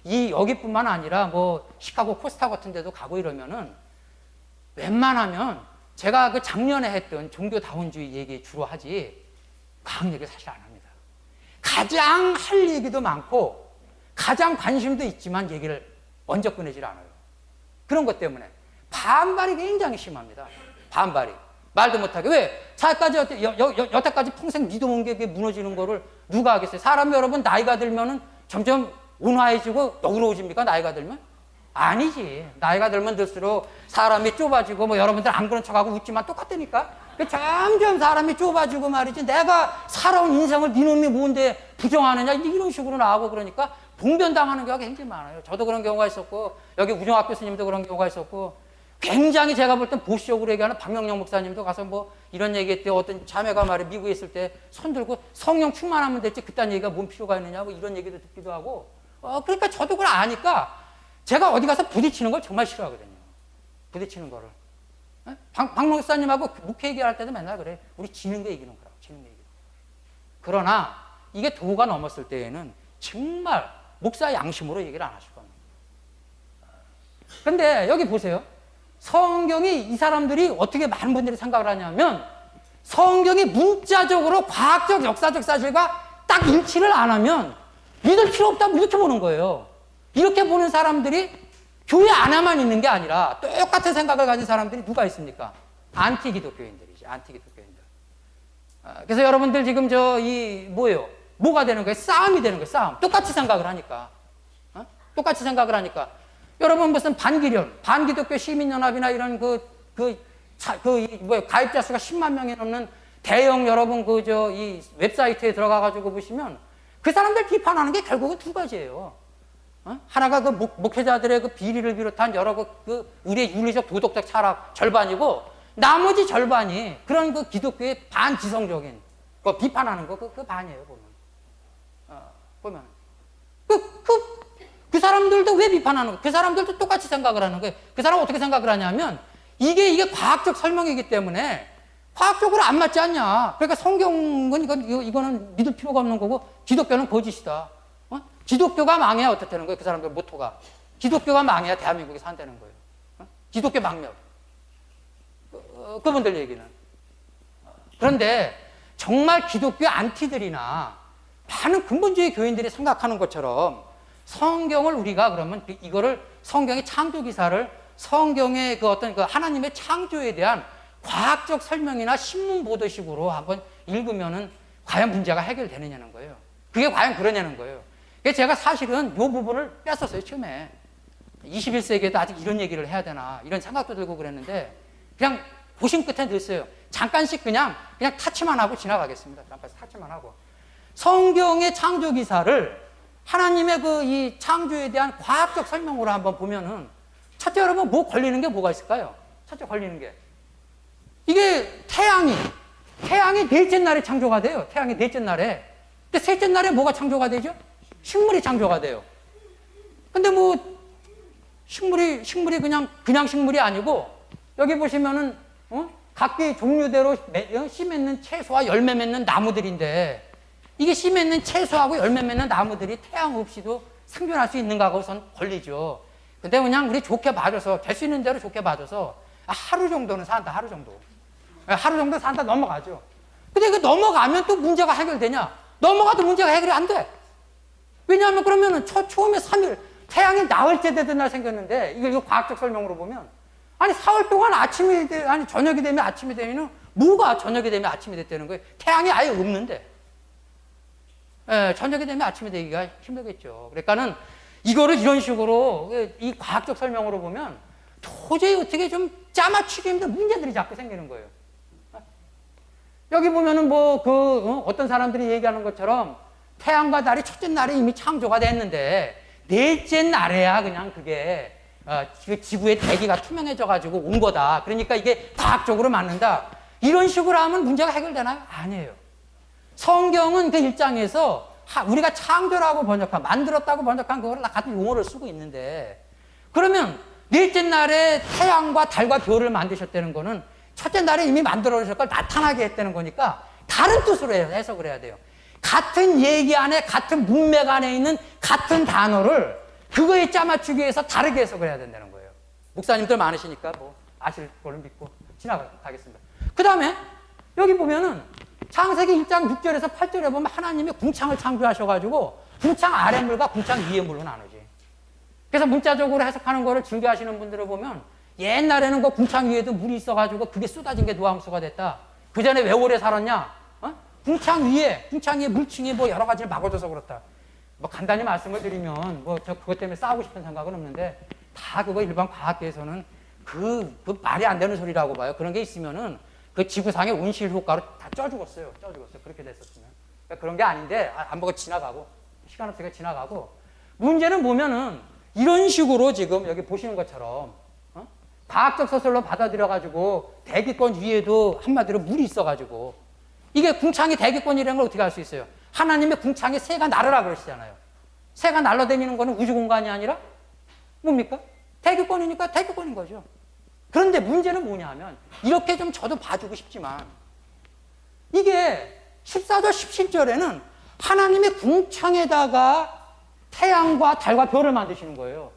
여기뿐만 아니라 뭐 시카고 코스타 같은 데도 가고 이러면은 웬만하면 제가 그 작년에 했던 종교다원주의 얘기 주로 하지 과학 얘기를 사실 안 합니다. 가장 할 얘기도 많고 가장 관심도 있지만 얘기를 먼저 꺼내질 않아요. 그런 것 때문에 반발이 굉장히 심합니다. 반발이. 말도 못하게. 왜? 여태까지 평생 믿어온 게 무너지는 거를 누가 하겠어요? 사람 여러분 나이가 들면은 점점 온화해지고 너그러워집니까? 나이가 들면? 아니지. 나이가 들면 들수록 사람이 좁아지고 뭐 여러분들 안 그런 척하고 웃지만 똑같다니까. 점점 사람이 좁아지고 말이지. 내가 살아온 인생을 니놈이 뭔데 부정하느냐 이런 식으로 나오고 그러니까 봉변당하는 경우가 굉장히 많아요. 저도 그런 경우가 있었고 여기 우정학 교수님도 그런 경우가 있었고 굉장히 제가 볼 땐 보수적으로 얘기하는 박명령 목사님도 가서 뭐 이런 얘기했대. 어떤 자매가 말해 미국에 있을 때 손 들고 성령 충만하면 됐지 그딴 얘기가 뭔 필요가 있느냐고 이런 얘기도 듣기도 하고 그러니까 저도 그걸 아니까 제가 어디 가서 부딪히는 걸 정말 싫어하거든요. 부딪히는 거를. 박 목사님하고 목회 얘기할 때도 맨날 그래. 우리 지는 거 이기는 거라고. 지는 거 이기는 거. 그러나 이게 도가 넘었을 때에는 정말 목사의 양심으로 얘기를 안 하실 겁니다. 그런데 여기 보세요. 성경이 이 사람들이 어떻게 많은 분들이 생각을 하냐면 성경이 문자적으로 과학적 역사적 사실과 딱 일치를 안 하면 믿을 필요 없다고 이렇게 보는 거예요. 이렇게 보는 사람들이 교회 안에만 있는 게 아니라 똑같은 생각을 가진 사람들이 누가 있습니까? 안티 기독교인들이지. 안티 기독교인들. 그래서 여러분들 지금 뭐예요? 뭐가 되는 거예요? 싸움이 되는 거예요. 싸움. 똑같이 생각을 하니까. 똑같이 생각을 하니까. 여러분 무슨 반기독교 시민연합이나 이런 가입자 수가 10만 명이 넘는 대형 여러분 이 웹사이트에 들어가가지고 보시면 그 사람들 비판하는 게 결국은 두 가지예요. 하나가 그 목회자들의 그 비리를 비롯한 여러 우리의 윤리적 도덕적 철학 절반이고 나머지 절반이 그런 그 기독교의 반지성적인 거 비판하는 거 그 반이에요 보면. 그 사람들도 왜 비판하는 거예요? 그 사람들도 똑같이 생각을 하는 거예요. 그 사람은 어떻게 생각을 하냐면 이게 과학적 설명이기 때문에 과학적으로 안 맞지 않냐. 그러니까 성경은 이거는 믿을 필요가 없는 거고 기독교는 거짓이다. 기독교가 망해야 어떻다는 거예요? 그 사람들 모토가. 기독교가 망해야 대한민국이 산다는 거예요. 기독교 망명. 그분들 얘기는. 그런데 정말 기독교 안티들이나 많은 근본주의 교인들이 생각하는 것처럼 성경을 우리가 그러면 이거를 성경의 창조 기사를 성경의 하나님의 창조에 대한 과학적 설명이나 신문 보도식으로 한번 읽으면은 과연 문제가 해결되느냐는 거예요. 그게 과연 그러냐는 거예요. 그래서 제가 사실은 이 부분을 뺐었어요, 처음에. 21세기에도 아직 이런 얘기를 해야 되나, 이런 생각도 들고 그랬는데, 그냥 보신 끝에 넣었어요. 잠깐씩 그냥 타치만 하고 지나가겠습니다. 잠깐 타치만 하고. 성경의 창조 기사를 하나님의 그 이 창조에 대한 과학적 설명으로 한번 보면은 첫째 여러분 뭐 걸리는 게 뭐가 있을까요? 첫째 걸리는 게 이게 태양이 넷째 날에 창조가 돼요. 태양이 넷째 날에. 근데 셋째 날에 뭐가 창조가 되죠? 식물이 창조가 돼요. 근데 뭐 식물이 그냥 식물이 아니고 여기 보시면은 각기 종류대로 씨 맺는 채소와 열매 맺는 나무들인데 이게 씨 맺는 채소하고 열매 맺는 나무들이 태양 없이도 생존할 수 있는가 하고선 걸리죠. 근데 그냥 우리 좋게 봐줘서 될 수 있는 대로 좋게 봐줘서 하루 정도는 산다. 하루 정도 산다 넘어가죠. 근데 그 넘어가면 또 문제가 해결되냐? 넘어가도 문제가 해결이 안 돼. 왜냐하면 그러면은 처음에 3일 태양이 나흘째 되던 날 생겼는데 이거 과학적 설명으로 보면 아니 4월 동안 저녁이 되면 아침이 되면은 뭐가 저녁이 되면 아침이 됐다는 거예요? 태양이 아예 없는데. 예, 저녁이 되면 아침이 되기가 힘들겠죠. 그러니까는 이거를 이런 식으로 이 과학적 설명으로 보면 도저히 어떻게 좀 짜맞추기 힘든 문제들이 자꾸 생기는 거예요. 여기 보면은 어떤 사람들이 얘기하는 것처럼 태양과 달이 첫째 날에 이미 창조가 됐는데 넷째 날에야 그냥 그게 지구의 대기가 투명해져가지고 온 거다. 그러니까 이게 과학적으로 맞는다. 이런 식으로 하면 문제가 해결되나요? 아니에요. 성경은 그 1장에서 우리가 창조라고 만들었다고 번역한 그거를 같은 용어를 쓰고 있는데 그러면 넷째 날에 태양과 달과 별을 만드셨다는 거는 첫째 날에 이미 만들어주실 걸 나타나게 했다는 거니까 다른 뜻으로 해석을 해야 돼요. 같은 얘기 안에 같은 문맥 안에 있는 같은 단어를 그거에 짜맞추기 위해서 다르게 해석을 해야 된다는 거예요. 목사님들 많으시니까 아실 걸로 믿고 지나가겠습니다. 그 다음에 여기 보면은 창세기 1장 6절에서 8절에 보면 하나님이 궁창을 창조하셔가지고 궁창 아래 물과 궁창 위의 물로 나누지. 그래서 문자적으로 해석하는 거를 즐겨하시는 분들을 보면 옛날에는 그 궁창 위에도 물이 있어가지고 그게 쏟아진 게 노함수가 됐다. 그 전에 왜 오래 살았냐? 궁창 위에 물층이 여러 가지를 막아줘서 그렇다. 간단히 말씀을 드리면 저 그것 때문에 싸우고 싶은 생각은 없는데 다 그거 일반 과학계에서는 그 말이 안 되는 소리라고 봐요. 그런 게 있으면은 그 지구상의 온실 효과로 다 쪄 죽었어요. 그렇게 됐었으면. 그러니까 그런 게 아닌데 안 보고 지나가고 시간 없으니까 지나가고 문제는 보면은 이런 식으로 지금 여기 보시는 것처럼 과학적 서술로 받아들여가지고 대기권 위에도 한마디로 물이 있어가지고 이게 궁창이 대기권이라는 걸 어떻게 알 수 있어요? 하나님의 궁창에 새가 날으라 그러시잖아요. 새가 날아다니는 거는 우주 공간이 아니라 뭡니까? 대기권이니까 대기권인 거죠. 그런데 문제는 뭐냐 하면 이렇게 좀 저도 봐주고 싶지만 이게 14절 17절에는 하나님의 궁창에다가 태양과 달과 별을 만드시는 거예요.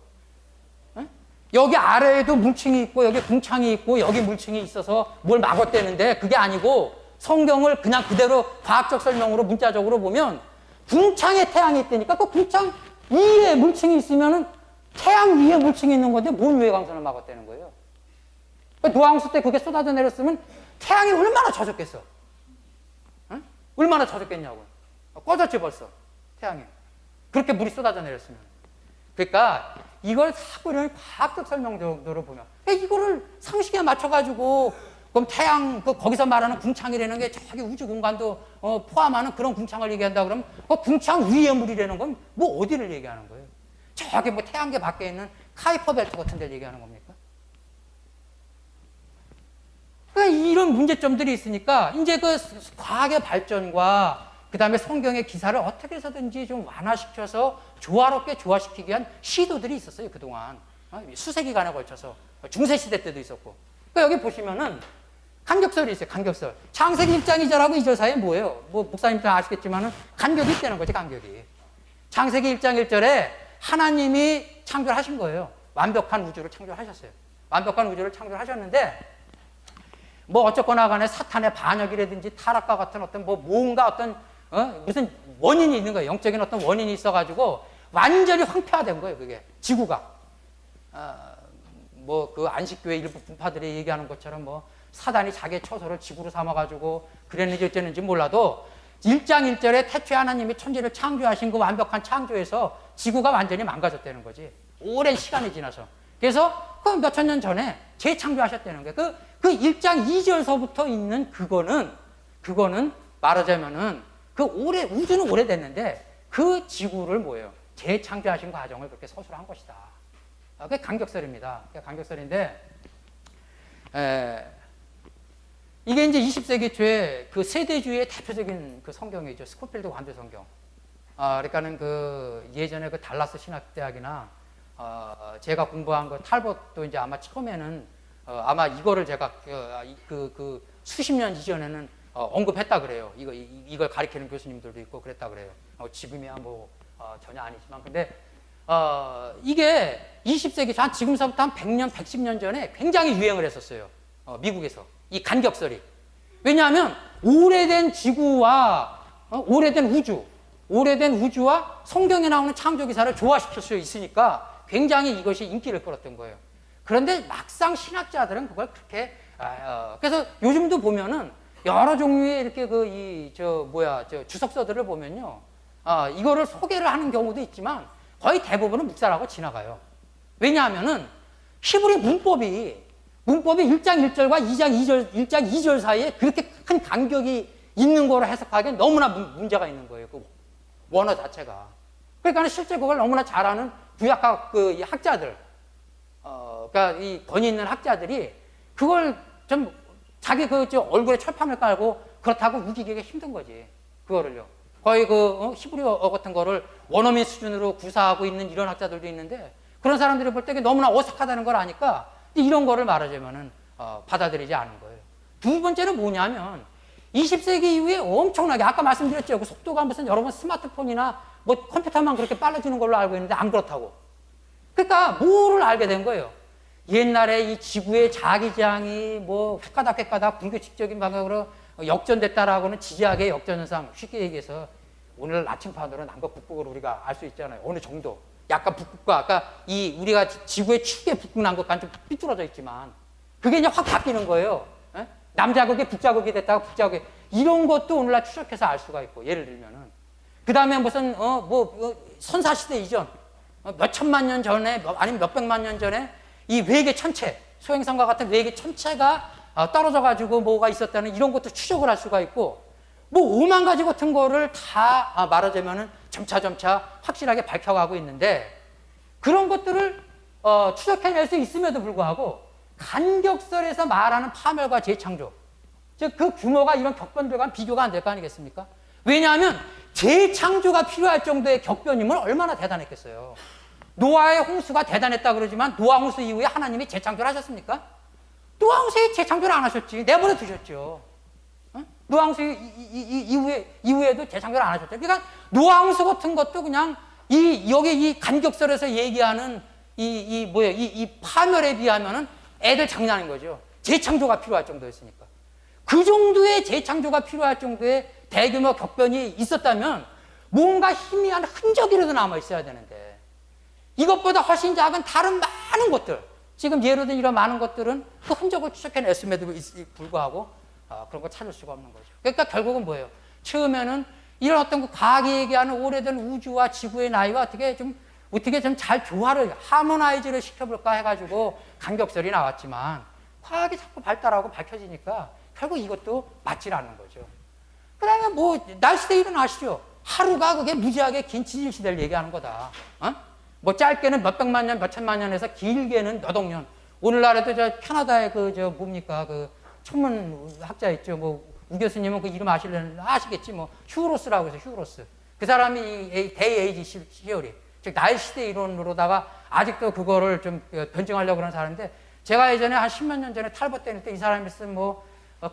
여기 아래에도 물층이 있고 여기 궁창이 있고 여기 물층이 있어서 뭘 막았대는데 그게 아니고 성경을 그냥 그대로 과학적 설명으로 문자적으로 보면 궁창에 태양이 있다니까 그 궁창 위에 물층이 있으면은 태양 위에 물층이 있는 건데 뭘 외광선을 막았다는 거예요. 노항수 때 그게 쏟아져 내렸으면 태양이 얼마나 젖었겠어? 응? 얼마나 젖었겠냐고. 꺼졌지 벌써 태양이. 그렇게 물이 쏟아져 내렸으면. 그러니까 이걸 사고를 과학적 설명 정도로 보면 이거를 상식에 맞춰가지고 그럼 태양 거기서 말하는 궁창이라는 게 저기 우주 공간도 포함하는 그런 궁창을 얘기한다 그러면 궁창 위의 물이라는 건 뭐 어디를 얘기하는 거예요? 저기 태양계 밖에 있는 카이퍼 벨트 같은 데를 얘기하는 겁니까? 그러니까 이런 문제점들이 있으니까 이제 그 과학의 발전과 그 다음에 성경의 기사를 어떻게 해서든지 좀 완화시켜서 조화롭게 조화시키기 위한 시도들이 있었어요, 그동안. 수세기간에 걸쳐서. 중세시대 때도 있었고. 그러니까 여기 보시면은 간격설이 있어요, 간격설. 창세기 1장 2절하고 2절 사이에 뭐예요? 목사님들 아시겠지만은 간격이 있다는 거지, 간격이. 창세기 1장 1절에 하나님이 창조하신 거예요. 완벽한 우주를 창조하셨어요. 완벽한 우주를 창조하셨는데 어쨌거나 간에 사탄의 반역이라든지 타락과 같은 어떤 뭔가 어떤 무슨 원인이 있는 거예요. 영적인 어떤 원인이 있어가지고 완전히 황폐화된 거예요. 그게 지구가 그 안식교회 일부 분파들이 얘기하는 것처럼 사단이 자기의 처소를 지구로 삼아가지고 그랬는지 어쨌는지 몰라도 1장 1절에 태초에 하나님이 천지를 창조하신 그 완벽한 창조에서 지구가 완전히 망가졌다는 거지. 오랜 시간이 지나서. 그래서 그 몇천 년 전에 재창조하셨다는 거예요. 그 1장 2절서부터 있는 그거는 말하자면은 우주는 오래됐는데 그 지구를 뭐예요? 재창조하신 과정을 그렇게 서술한 것이다. 그게 간격설입니다. 그게 간격설인데, 이게 이제 20세기 초에 그 세대주의의 대표적인 그 성경이죠. 스코필드 관조 성경. 그러니까는 그 예전에 그 달라스 신학대학이나 제가 공부한 그 탈벗도 이제 아마 처음에는 아마 이거를 제가 그 수십 년 이전에는 언급했다 그래요. 이걸 가르치는 교수님들도 있고 그랬다 그래요. 지금이야 뭐 전혀 아니지만, 근데 이게 20세기 한 지금서부터 한 100년, 110년 전에 굉장히 유행을 했었어요. 미국에서 이 간격설이. 왜냐하면 오래된 지구와 오래된 우주와 성경에 나오는 창조 기사를 조화시킬 수 있으니까 굉장히 이것이 인기를 끌었던 거예요. 그런데 막상 신학자들은 그걸 그렇게 그래서 요즘도 보면은 여러 종류의 이렇게 주석서들을 보면요, 이거를 소개를 하는 경우도 있지만 거의 대부분은 묵살하고 지나가요. 왜냐하면은 히브리 문법이 1장 1절과 1장 2절 사이에 그렇게 큰 간격이 있는 거로 해석하기엔 너무나 문제가 있는 거예요. 그 원어 자체가. 그러니까 실제 그걸 너무나 잘하는 구약학 이 학자들, 그러니까 이 권위 있는 학자들이 그걸 좀 자기 얼굴에 철판을 깔고 그렇다고 우기기가 힘든 거지. 그거를요. 거의 히브리어 같은 거를 원어민 수준으로 구사하고 있는 이런 학자들도 있는데, 그런 사람들이 볼 때 너무나 어색하다는 걸 아니까 이런 거를 말하자면은 받아들이지 않은 거예요. 두 번째는 뭐냐면 20세기 이후에 엄청나게 아까 말씀드렸죠. 그 속도가 무슨 여러분 스마트폰이나 뭐 컴퓨터만 그렇게 빨라지는 걸로 알고 있는데 안 그렇다고. 그러니까 뭐를 알게 된 거예요. 옛날에 이 지구의 자기장이 뭐 획가닥 분규칙적인 방향으로 역전됐다라고는 지지학의 역전현상, 쉽게 얘기해서 오늘 나침반으로 남극 북극을 우리가 알 수 있잖아요. 어느 정도. 약간 북극과 아까 우리가 지구의 축의 북극 남극과는 좀 삐뚤어져 있지만 그게 이제 확 바뀌는 거예요. 에? 남자극이 북자극이 됐다가 북자극이, 이런 것도 오늘날 추적해서 알 수가 있고, 예를 들면은 그 다음에 무슨 선사시대 이전 몇천만 년 전에 아니면 몇백만 년 전에 이 외계 천체, 소행성과 같은 외계 천체가 떨어져 가지고 뭐가 있었다는 이런 것도 추적을 할 수가 있고, 뭐 5만 가지 같은 거를 다 말하자면은 점차 확실하게 밝혀가고 있는데, 그런 것들을 추적해낼 수 있음에도 불구하고 간격설에서 말하는 파멸과 재창조, 즉 그 규모가 이런 격변들과 비교가 안 될 거 아니겠습니까? 왜냐하면 재창조가 필요할 정도의 격변임을 얼마나 대단했겠어요. 노아의 홍수가 대단했다 그러지만 노아 홍수 이후에 하나님이 재창조를 하셨습니까? 노아 홍수에 재창조를 안 하셨지. 내버려 두셨죠. 노아 홍수 이후에도 재창조를 안 하셨죠. 그러니까 노아 홍수 같은 것도 그냥 여기 이 간격설에서 얘기하는 이 파멸에 비하면은 애들 장난인 거죠. 재창조가 필요할 정도였으니까. 그 정도의 재창조가 필요할 정도의 대규모 격변이 있었다면 뭔가 희미한 흔적이라도 남아 있어야 되는데, 이것보다 훨씬 작은 다른 많은 것들, 지금 예로 든 이런 많은 것들은 그 흔적을 추적해냈음에도 불구하고 그런 걸 찾을 수가 없는 거죠. 그러니까 결국은 뭐예요? 처음에는 이런 어떤 그 과학이 얘기하는 오래된 우주와 지구의 나이와 어떻게 좀 잘 조화를, 하모나이즈를 시켜볼까 해가지고 간격설이 나왔지만, 과학이 자꾸 발달하고 밝혀지니까 결국 이것도 맞질 않는 거죠. 그 다음에 뭐 날씨대 일은 아시죠? 하루가 그게 무지하게 긴 지질 시대를 얘기하는 거다. 뭐 짧게는 몇백만 년, 몇천만 년에서 길게는 몇억 년. 오늘날에도 캐나다의 뭡니까? 천문 학자 있죠. 우 교수님은 그 이름 아시겠지. 휴로스라고 해서 휴로스. 그 사람이 데이에이지 시어리, 즉 날시대 이론으로다가 아직도 그거를 좀 변증하려고 그러는 사람인데, 제가 예전에 한 10몇 년 전에 탈벗 다닐 때 이 사람이 쓴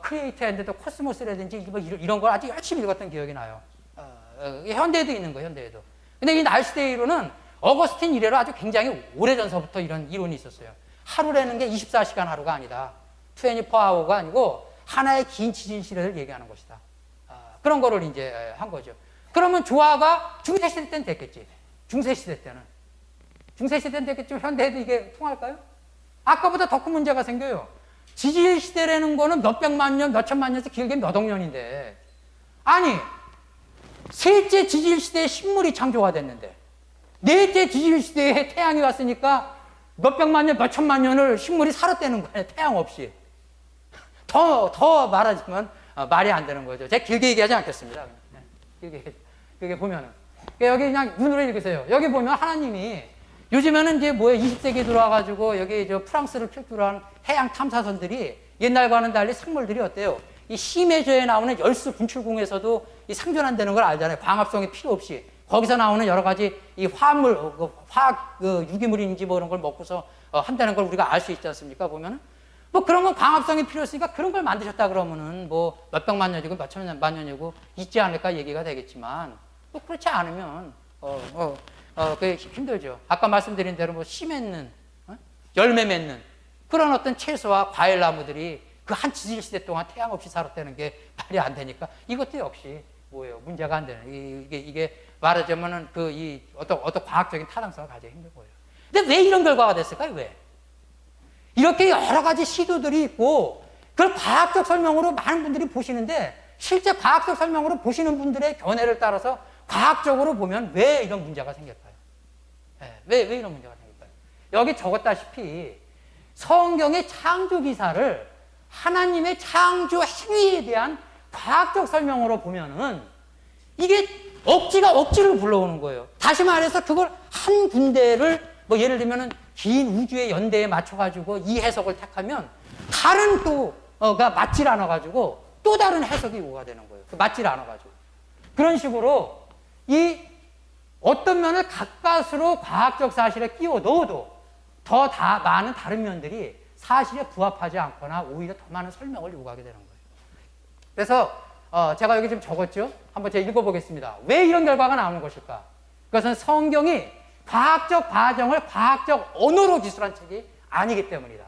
크리에이터 앤드 더 코스모스라든지 이런 걸 아주 열심히 읽었던 기억이 나요. 현대에도 있는 거예요, 현대에도. 근데 이 날시대 이론은 어거스틴 이래로 아주 굉장히 오래전서부터 이런 이론이 있었어요. 하루라는 게 24시간 하루가 아니다. 24hour가 아니고 하나의 긴 지진 시대를 얘기하는 것이다. 그런 거를 이제 한 거죠. 그러면 조화가 중세시대 때는 됐겠지. 중세시대 때는 됐겠지만 현대에도 이게 통할까요? 아까보다 더 큰 문제가 생겨요. 지질시대라는 거는 몇백만 년, 몇천만 년에서 길게 몇억 년인데, 아니 셋째 지질시대에 식물이 창조가 됐는데 넷째 지질시대에 태양이 왔으니까 몇백만 년, 몇천만 년을 식물이 살았다는 거예요. 태양 없이. 더 말하지만 말이 안 되는 거죠. 제가 길게 얘기하지 않겠습니다. 길게 보면은. 여기 그냥 눈으로 읽으세요. 여기 보면 하나님이 요즘에는 이제 20세기 들어와가지고 여기 프랑스를 필두로 한 해양 탐사선들이 옛날과는 달리 생물들이 어때요? 이 심해저에 나오는 열수 분출궁에서도 이 생존한다는 걸 알잖아요. 광합성이 필요 없이. 거기서 나오는 여러 가지 이 화합물, 화학 유기물인지 뭐 그런 걸 먹고서 한다는 걸 우리가 알 수 있지 않습니까? 보면은. 뭐 그런 건 광합성이 필요 없으니까 그런 걸 만드셨다 그러면은 뭐 몇백만 년이고 몇천만 년이고 있지 않을까 얘기가 되겠지만 뭐 그렇지 않으면 그게 힘들죠. 아까 말씀드린 대로 뭐 씨 맺는, 열매 맺는 그런 어떤 채소와 과일 나무들이 그 한 지질 시대 동안 태양 없이 살았다는 게 말이 안 되니까 이것도 역시 뭐예요? 문제가 안 되는 이게 말하자면은 어떤 과학적인 타당성을 가지기 힘든 거예요. 근데 왜 이런 결과가 됐을까요? 왜? 이렇게 여러 가지 시도들이 있고 그걸 과학적 설명으로 많은 분들이 보시는데 실제 과학적 설명으로 보시는 분들의 견해를 따라서 과학적으로 보면 왜 이런 문제가 생길까요? 왜 이런 문제가 생길까요? 여기 적었다시피 성경의 창조 기사를 하나님의 창조 행위에 대한 과학적 설명으로 보면은 이게 억지를 불러오는 거예요. 다시 말해서 그걸 한 군데를 뭐 예를 들면은 긴 우주의 연대에 맞춰가지고 이 해석을 택하면 다른 또가 맞질 않아가지고 또 다른 해석이 오가 되는 거예요. 맞질 않아가지고. 그런 식으로 이 어떤 면을 가까스로 과학적 사실에 끼워 넣어도 더 많은 다른 면들이 사실에 부합하지 않거나 오히려 더 많은 설명을 요구하게 되는 거예요. 그래서 제가 여기 좀 적었죠? 한번 제가 읽어보겠습니다. 왜 이런 결과가 나오는 것일까? 그것은 성경이 과학적 과정을 과학적 언어로 기술한 책이 아니기 때문이다.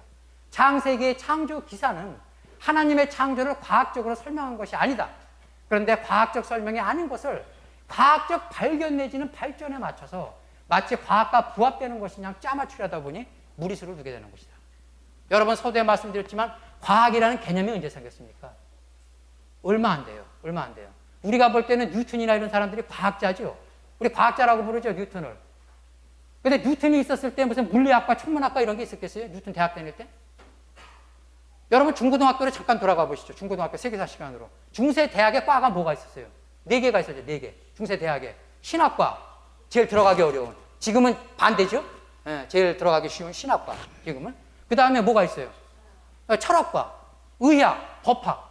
창세기의 창조 기사는 하나님의 창조를 과학적으로 설명한 것이 아니다. 그런데 과학적 설명이 아닌 것을 과학적 발견 내지는 발전에 맞춰서 마치 과학과 부합되는 것이 그냥 짜맞추려다 보니 무리수를 두게 되는 것이다. 여러분 서두에 말씀드렸지만 과학이라는 개념이 언제 생겼습니까? 얼마 안 돼요. 우리가 볼 때는 뉴턴이나 이런 사람들이 과학자죠. 우리 과학자라고 부르죠, 뉴턴을. 근데 뉴턴이 있었을 때 무슨 물리학과 천문학과 이런 게 있었겠어요? 뉴턴 대학 다닐 때? 여러분 중고등학교로 잠깐 돌아가 보시죠. 중고등학교 세계사 시간으로. 중세 대학에 과가 뭐가 있었어요? 4개가 있었죠. 4개. 중세 대학에. 신학과. 제일 들어가기 어려운. 지금은 반대죠. 제일 들어가기 쉬운 신학과. 지금은. 그 다음에 뭐가 있어요? 철학과. 의학. 법학.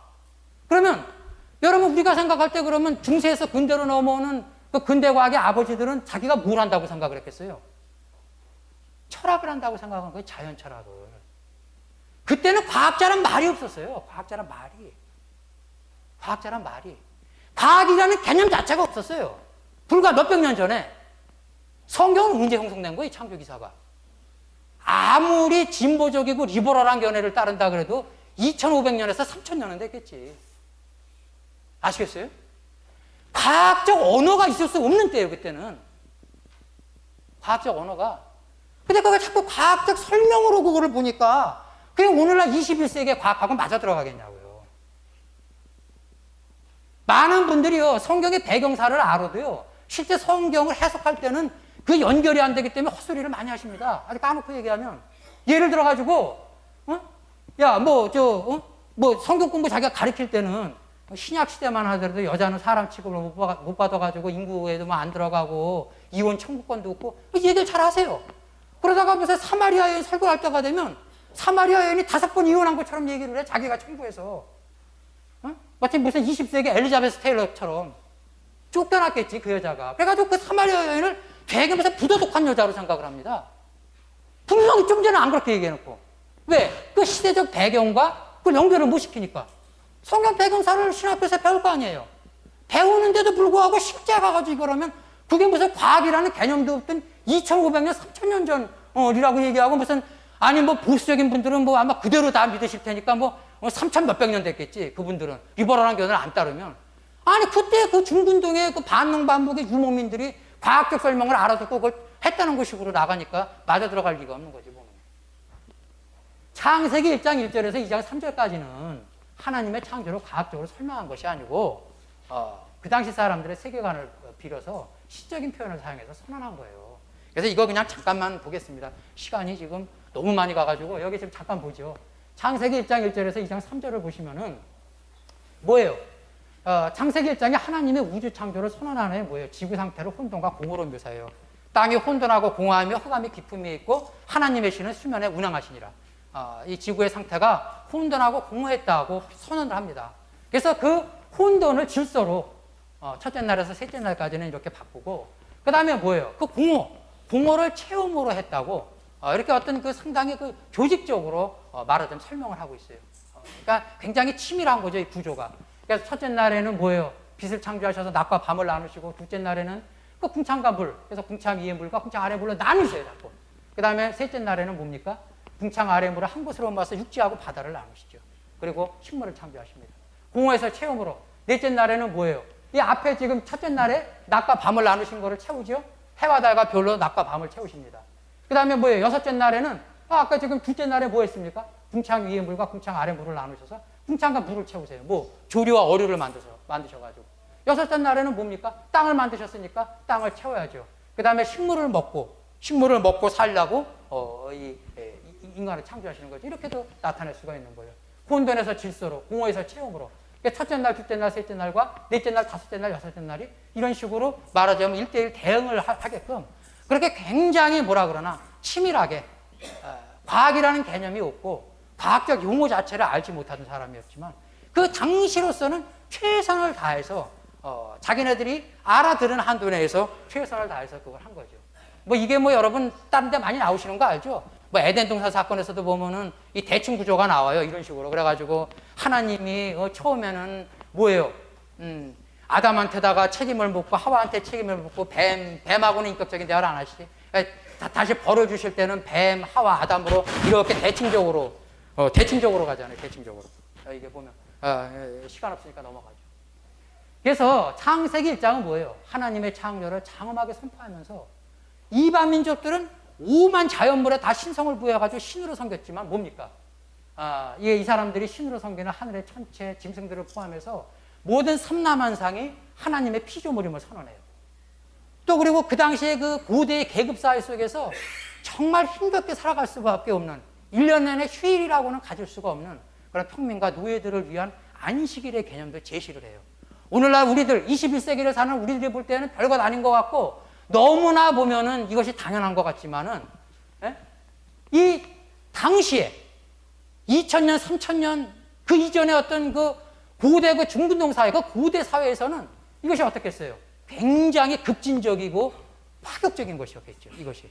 그러면 여러분 우리가 생각할 때 그러면 중세에서 근대로 넘어오는 그 근대과학의 아버지들은 자기가 뭘 한다고 생각을 했겠어요? 철학을 한다고 생각한 거예요. 자연 철학을. 그때는 과학자란 말이 없었어요. 과학자란 말이. 과학이라는 개념 자체가 없었어요. 불과 몇백 년 전에. 성경은 언제 형성된 거예요? 창조기사가. 아무리 진보적이고 리버럴한 견해를 따른다 그래도 2500년에서 3000년은 됐겠지. 아시겠어요? 과학적 언어가 있을 수 없는 때예요, 그때는. 과학적 언어가. 근데 그걸 자꾸 과학적 설명으로 그거를 보니까 그게 오늘날 21세기의 과학하고 맞아 들어가겠냐고요. 많은 분들이요, 성경의 배경사를 알아도요, 실제 성경을 해석할 때는 그 연결이 안 되기 때문에 헛소리를 많이 하십니다. 아주 까놓고 얘기하면. 예를 들어가지고, 성경 공부 자기가 가르칠 때는 신약 시대만 하더라도 여자는 사람 취급을 못 받아가지고 인구에도 안 들어가고 이혼 청구권도 없고 이 얘기를 잘 하세요. 그러다가 무슨 사마리아 여인 설교할 때가 되면 사마리아 여인이 5번 이혼한 것처럼 얘기를 해. 자기가 청구해서. 마치 무슨 20세기 엘리자베스 테일러처럼 쫓겨났겠지 그 여자가. 그래가지고 그 사마리아 여인을 되게 무슨 부도덕한 여자로 생각을 합니다. 분명히 좀 전에 안 그렇게 얘기해놓고. 왜? 그 시대적 배경과 그걸 연결을 못 시키니까. 성경 배경사를 신학교에서 배울 거 아니에요. 배우는데도 불구하고 실제 가가지고 이거라면 그게 무슨 과학이라는 개념도 없던 2500년, 3000년 전이라고 얘기하고 무슨 아니 뭐 보수적인 분들은 뭐 아마 그대로 다 믿으실 테니까 뭐 3000 몇백 년 됐겠지. 그분들은 리버럴한 견해를 안 따르면. 아니 그때 그 중군동의 그 반농반복의 유목민들이 과학적 설명을 알아듣고 그걸 했다는 것식으로 나가니까 맞아 들어갈 리가 없는 거지 보면. 창세기 1장 1절에서 2장 3절까지는 하나님의 창조를 과학적으로 설명한 것이 아니고 그 당시 사람들의 세계관을 빌어서 시적인 표현을 사용해서 선언한 거예요. 그래서 이거 그냥 잠깐만 보겠습니다. 시간이 지금 너무 많이 가가지고 여기 지금 잠깐 보죠. 창세기 1장 1절에서 2장 3절을 보시면은 뭐예요? 창세기 1장에 하나님의 우주 창조를 선언하는 게 뭐예요? 지구 상태를 혼돈과 공허로 묘사해요. 땅이 혼돈하고 공허하며 흑암이 깊음이 있고 하나님의 신은 수면에 운항하시니라. 이 지구의 상태가 혼돈하고 공허했다고 선언을 합니다. 그래서 그 혼돈을 질서로 첫째 날에서 셋째 날까지는 이렇게 바꾸고, 그 다음에 뭐예요? 그 공허를 체험으로 했다고 이렇게 어떤 그 상당히 그 조직적으로 말하자면 설명을 하고 있어요. 그러니까 굉장히 치밀한 거죠, 이 구조가. 그래서 첫째 날에는 뭐예요? 빛을 창조하셔서 낮과 밤을 나누시고, 둘째 날에는 그 궁창과 물, 그래서 궁창 위의 물과 궁창 아래 물로 나누셔야 되고, 그 다음에 셋째 날에는 뭡니까? 궁창 아래 물을 한 곳으로 모아서 육지하고 바다를 나누시죠. 그리고 식물을 창조하십니다. 공허에서 체험으로. 넷째 날에는 뭐예요? 이 앞에 지금 첫째 날에 낮과 밤을 나누신 거를 채우죠? 해와 달과 별로 낮과 밤을 채우십니다. 그 다음에 뭐예요? 여섯째 날에는 아까 지금 둘째 날에 뭐 했습니까? 궁창 위의 물과 궁창 아래 물을 나누셔서 궁창과 물을 채우세요. 뭐 조류와 어류를 만드셔가지고. 여섯째 날에는 뭡니까? 땅을 만드셨으니까 땅을 채워야죠. 그 다음에 식물을 먹고 살려고 이 인간을 창조하시는 거죠. 이렇게도 나타낼 수가 있는 거예요. 혼돈에서 질서로, 공허에서 체험으로. 그러니까 첫째 날, 둘째 날, 셋째 날과 넷째 날, 다섯째 날, 여섯째 날이 이런 식으로 말하자면 1대1 대응을 하게끔 그렇게 굉장히 뭐라 그러나 치밀하게 과학이라는 개념이 없고 과학적 용어 자체를 알지 못하던 사람이었지만 그 당시로서는 최선을 다해서 자기네들이 알아들은 한도 내에서 최선을 다해서 그걸 한 거죠. 뭐 이게 뭐 여러분 다른 데 많이 나오시는 거 알죠? 뭐 에덴 동산 사건에서도 보면은 이 대칭 구조가 나와요. 이런 식으로. 그래가지고 하나님이 처음에는 뭐예요? 아담한테다가 책임을 묻고 하와한테 책임을 묻고 뱀하고는 인격적인 대화를 안 하시지. 다시 벌을 주실 때는 뱀, 하와, 아담으로 이렇게 대칭적으로 가잖아요. 대칭적으로. 이게 보면 시간 없으니까 넘어가죠. 그래서 창세기 1장은 뭐예요? 하나님의 창조를 장엄하게 선포하면서 이방 민족들은 오만 자연물에 다 신성을 부여해가지고 신으로 섬겼지만 뭡니까? 이 사람들이 신으로 섬기는 하늘의 천체, 짐승들을 포함해서 모든 삼라만상이 하나님의 피조물임을 선언해요. 또 그리고 그 당시에 그 고대의 계급사회 속에서 정말 힘겹게 살아갈 수밖에 없는 1년 내내 휴일이라고는 가질 수가 없는 그런 평민과 노예들을 위한 안식일의 개념도 제시를 해요. 오늘날 우리들 21세기를 사는 우리들이 볼 때는 별것 아닌 것 같고 너무나 보면은 이것이 당연한 것 같지만은 이 당시에 2000년, 3000년 그 이전에 어떤 그 고대 그 중근동 사회, 그 고대 사회에서는 이것이 어떻겠어요? 굉장히 급진적이고 파격적인 것이었겠죠. 이것이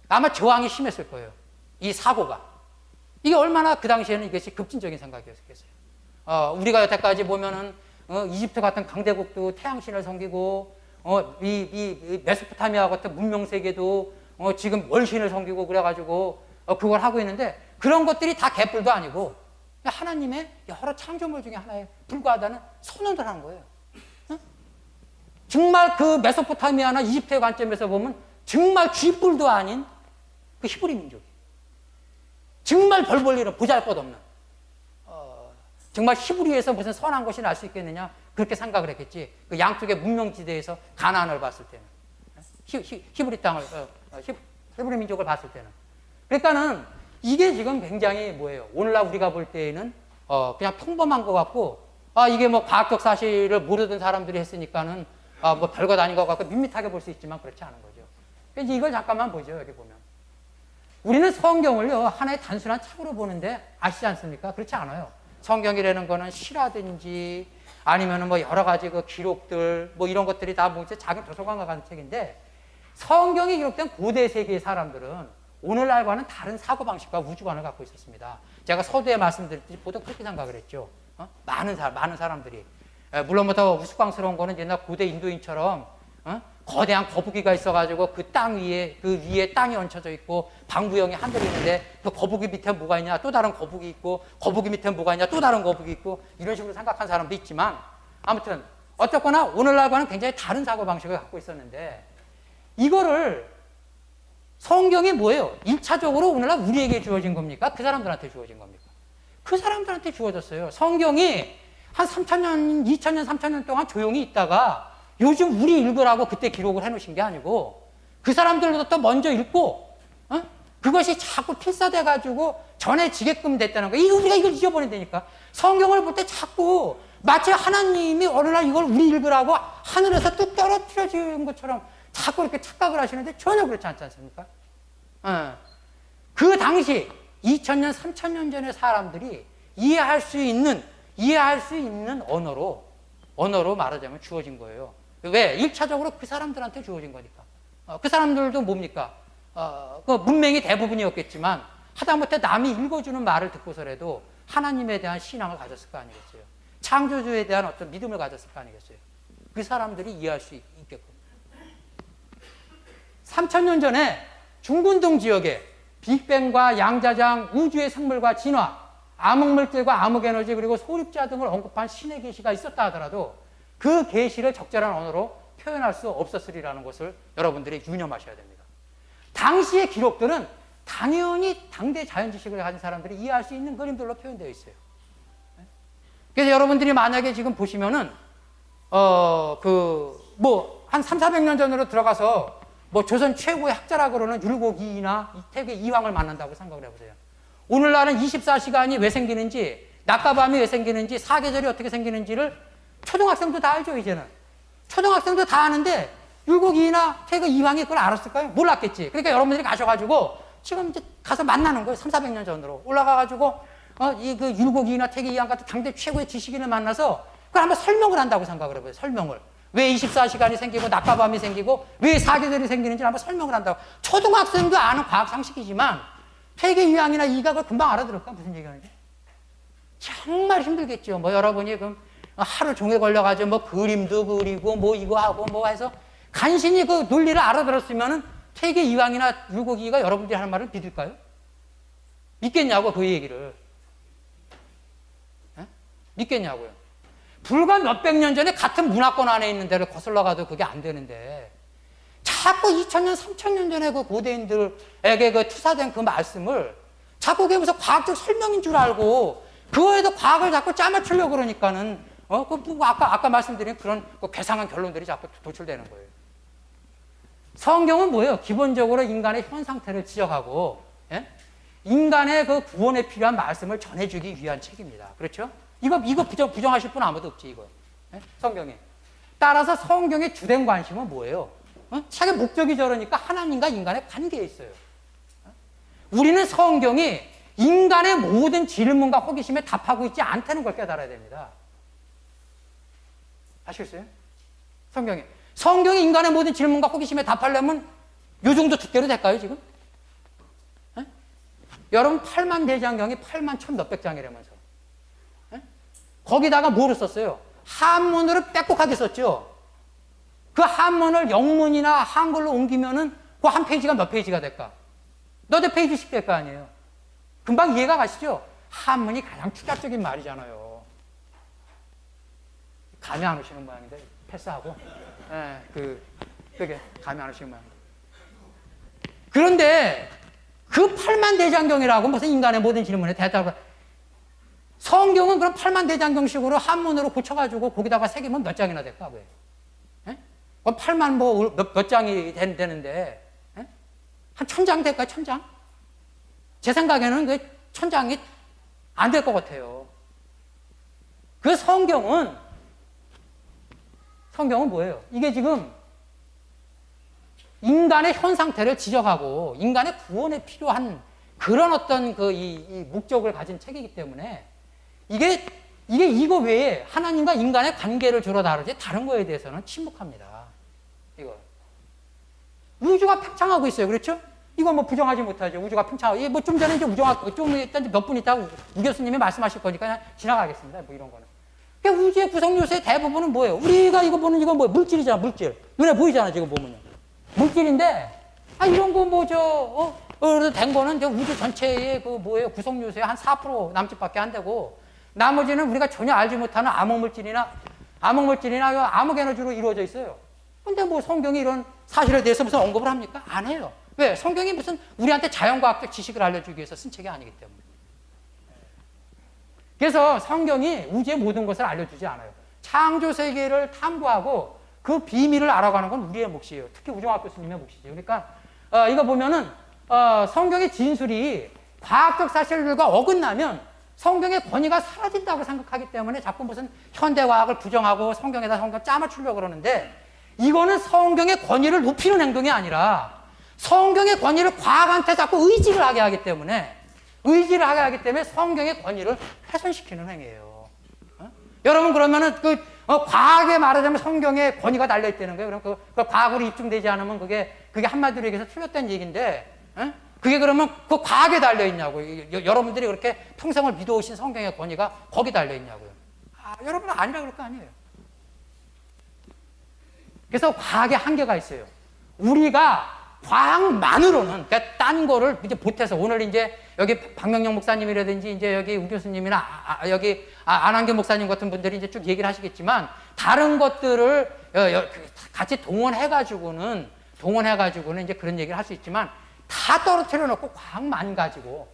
아마 저항이 심했을 거예요. 이 사고가 이게 얼마나 그 당시에는 이것이 급진적인 생각이었겠어요. 우리가 여태까지 보면은 이집트 같은 강대국도 태양신을 섬기고 이 메소포타미아 같은 문명 세계도 지금 월신을 섬기고 그래가지고 그걸 하고 있는데 그런 것들이 다 개뿔도 아니고 하나님의 여러 창조물 중에 하나에 불과하다는 선언을 하는 거예요. 정말 그 메소포타미아나 이집트의 관점에서 보면 정말 쥐뿔도 아닌 그 히브리 민족이 정말 별 볼 일은 보잘것없는 정말 히브리에서 무슨 선한 것이 날 수 있겠느냐 그렇게 생각을 했겠지. 그 양쪽의 문명지대에서 가나안을 봤을 때는 히브리 땅을 히브리 민족을 봤을 때는 그러니까는 이게 지금 굉장히 뭐예요? 오늘날 우리가 볼 때에는 그냥 평범한 것 같고 이게 뭐 과학적 사실을 모르던 사람들이 했으니까는 뭐 별것 아닌 것 같고 밋밋하게 볼 수 있지만 그렇지 않은 거죠. 그래서 이걸 잠깐만 보죠. 여기 보면 우리는 성경을요 하나의 단순한 책으로 보는데 아시지 않습니까? 그렇지 않아요. 성경이라는 거는 시라든지 아니면은 뭐 여러 가지 그 기록들 뭐 이런 것들이 다 뭐 작은 도서관과 같은 책인데 성경이 기록된 고대 세계의 사람들은 오늘날과는 다른 사고방식과 우주관을 갖고 있었습니다. 제가 서두에 말씀드렸듯이 보통 그렇게 생각을 했죠. 많은 사람들이. 물론 뭐 더 우스꽝스러운 거는 옛날 고대 인도인처럼 거대한 거북이가 있어가지고 그 땅 위에, 그 위에 땅이 얹혀져 있고 방부형이 하늘이 있는데 그 거북이 밑에 뭐가 있냐 또 다른 거북이 있고 거북이 밑에 뭐가 있냐 또 다른 거북이 있고 이런 식으로 생각한 사람도 있지만 아무튼 어쨌거나 오늘날과는 굉장히 다른 사고방식을 갖고 있었는데 이거를 성경이 뭐예요? 1차적으로 오늘날 우리에게 주어진 겁니까? 그 사람들한테 주어진 겁니까? 그 사람들한테 주어졌어요. 성경이 한 3000년, 2000년, 3000년 동안 조용히 있다가 요즘 우리 읽으라고 그때 기록을 해놓으신 게 아니고 그 사람들로부터 먼저 읽고 그것이 자꾸 필사돼 가지고 전해지게끔 됐다는 거예요. 우리가 이걸 잊어버린다니까. 성경을 볼 때 자꾸 마치 하나님이 어느 날 이걸 우리 읽으라고 하늘에서 뚝 떨어뜨려진 것처럼 자꾸 이렇게 착각을 하시는데 전혀 그렇지 않지 않습니까? 그 당시 2000년, 3000년 전의 사람들이 이해할 수 있는 언어로 말하자면 주어진 거예요. 왜? 1차적으로 그 사람들한테 주어진 거니까. 그 사람들도 뭡니까? 그 문맹이 대부분이었겠지만 하다못해 남이 읽어주는 말을 듣고서라도 하나님에 대한 신앙을 가졌을 거 아니겠어요? 창조주에 대한 어떤 믿음을 가졌을 거 아니겠어요? 그 사람들이 이해할 수 있게끔. 3000년 전에 중근동 지역에 빅뱅과 양자장, 우주의 생물과 진화, 암흑물질과 암흑에너지 그리고 소립자 등을 언급한 신의 계시가 있었다 하더라도 그 계시를 적절한 언어로 표현할 수 없었으리라는 것을 여러분들이 유념하셔야 됩니다. 당시의 기록들은 당연히 당대 자연지식을 가진 사람들이 이해할 수 있는 그림들로 표현되어 있어요. 그래서 여러분들이 만약에 지금 보시면은 한 300~400년 전으로 들어가서 조선 최고의 학자라 그러는 율곡이나 태계 이황을 만난다고 생각을 해보세요. 오늘날은 24시간이 왜 생기는지, 낮과 밤이 왜 생기는지, 사계절이 어떻게 생기는지를 초등학생도 다 알죠, 이제는. 초등학생도 다 아는데 율곡이나 태계 이황이 그걸 알았을까요? 몰랐겠지. 그러니까 여러분들이 가셔가지고 지금 이제 가서 만나는 거예요. 300~400년 전으로 올라가가지고 그 율곡이나 태계 이황 같은 당대 최고의 지식인을 만나서 그걸 한번 설명을 한다고 생각을 해봐요. 설명을. 왜 24시간이 생기고 낮과 밤이 생기고 왜 사계절이 생기는지 한번 설명을 한다고. 초등학생도 아는 과학 상식이지만 태계 이황이나 이각을 금방 알아들을까? 무슨 얘기하는지. 정말 힘들겠죠. 여러분이 그럼 하루 종일 걸려가지고 그림도 그리고 이거 하고 해서 간신히 그 논리를 알아들었으면은 태계 이황이나 율곡이가 여러분들이 하는 말을 믿을까요? 믿겠냐고, 그 얘기를. 믿겠냐고요. 불과 몇백 년 전에 같은 문화권 안에 있는 데를 거슬러 가도 그게 안 되는데 자꾸 2000년, 3000년 전에 그 고대인들에게 그 투사된 그 말씀을 자꾸 그게 무슨 과학적 설명인 줄 알고 그거에도 과학을 자꾸 짜맞추려고 그러니까는 아까 말씀드린 그런 괴상한 결론들이 자꾸 도출되는 거예요. 성경은 뭐예요? 기본적으로 인간의 현 상태를 지적하고 인간의 그 구원에 필요한 말씀을 전해주기 위한 책입니다. 그렇죠? 이거 부정하실 분 아무도 없지, 이거. 성경에. 따라서 성경의 주된 관심은 뭐예요? 책의 목적이 저러니까 하나님과 인간의 관계에 있어요. 우리는 성경이 인간의 모든 질문과 호기심에 답하고 있지 않다는 걸 깨달아야 됩니다. 아시겠어요? 성경이 인간의 모든 질문과 호기심에 답하려면 요 정도 두께로 될까요, 지금? 여러분, 8만 대장경이 8만 1,000몇백 장이라면서. 거기다가 뭐를 썼어요? 한문으로 빼곡하게 썼죠. 그 한문을 영문이나 한글로 옮기면은 그 한 페이지가 몇 페이지가 될까? 너댓 페이지씩 될 거 아니에요. 금방 이해가 가시죠? 한문이 가장 추가적인 말이잖아요. 감이 안 오시는 모양인데 패스하고. 그게 감이 안 오시는 모양인데. 그런데 그 8만 대장경이라고 무슨 인간의 모든 질문에 대답을 성경은 그럼 8만 대장경식으로 한문으로 고쳐가지고 거기다가 새기면 몇 장이나 될까? 왜? 그럼 8만 몇 장이 되는데 한 1000장 될까요? 1000장? 제 생각에는 그 1000장이 안 될 것 같아요. 그 성경은 뭐예요? 이게 지금 인간의 현 상태를 지적하고 인간의 구원에 필요한 그런 어떤 이 목적을 가진 책이기 때문에 이게 이거 외에 하나님과 인간의 관계를 주로 다루지 다른 거에 대해서는 침묵합니다. 이거. 우주가 팽창하고 있어요. 그렇죠? 이거 부정하지 못하죠. 우주가 팽창하고. 좀 전에 이제 몇 분 있다가 우 교수님이 말씀하실 거니까 그냥 지나가겠습니다. 이런 거는. 그러니까 우주의 구성 요소의 대부분은 뭐예요? 우리가 이거 보는 이거 물질이잖아, 물질. 눈에 보이잖아, 지금 보면요. 물질인데, 이런 거 그래서 된 거는 우주 전체의 구성 요소의 한 4% 남짓밖에 안 되고, 나머지는 우리가 전혀 알지 못하는 암흑물질이나 암흑에너지로 이루어져 있어요. 근데 성경이 이런 사실에 대해서 무슨 언급을 합니까? 안 해요. 왜? 성경이 무슨 우리한테 자연과학적 지식을 알려주기 위해서 쓴 책이 아니기 때문에. 그래서 성경이 우주의 모든 것을 알려주지 않아요. 창조 세계를 탐구하고 그 비밀을 알아가는 건 우리의 몫이에요. 특히 우종학 교수님의 몫이죠. 그러니까 이거 보면은 성경의 진술이 과학적 사실들과 어긋나면 성경의 권위가 사라진다고 생각하기 때문에 자꾸 무슨 현대과학을 부정하고 성경에다 성경 짜맞추려고 그러는데, 이거는 성경의 권위를 높이는 행동이 아니라 성경의 권위를 과학한테 자꾸 의지를 하게 하기 때문에 성경의 권위를 훼손시키는 행위예요. 여러분, 그러면은 과학에 말하자면 성경에 권위가 달려있다는 거예요. 그럼 그 과학으로 입증되지 않으면 그게 한마디로 얘기해서 틀렸다는 얘기인데, 그게 그러면 그 과학에 달려있냐고. 여러분들이 그렇게 평생을 믿어오신 성경의 권위가 거기 달려있냐고요. 여러분은 아니라 그럴 거 아니에요. 그래서 과학에 한계가 있어요. 우리가 과학만으로는, 그러니까 딴 거를 이제 보태서, 오늘 이제 여기 박명영 목사님이라든지 이제 여기 우 교수님이나 여기 안한교 목사님 같은 분들이 이제 쭉 얘기를 하시겠지만, 다른 것들을 같이 동원해가지고는 이제 그런 얘기를 할 수 있지만, 다 떨어뜨려 놓고 과학만 가지고,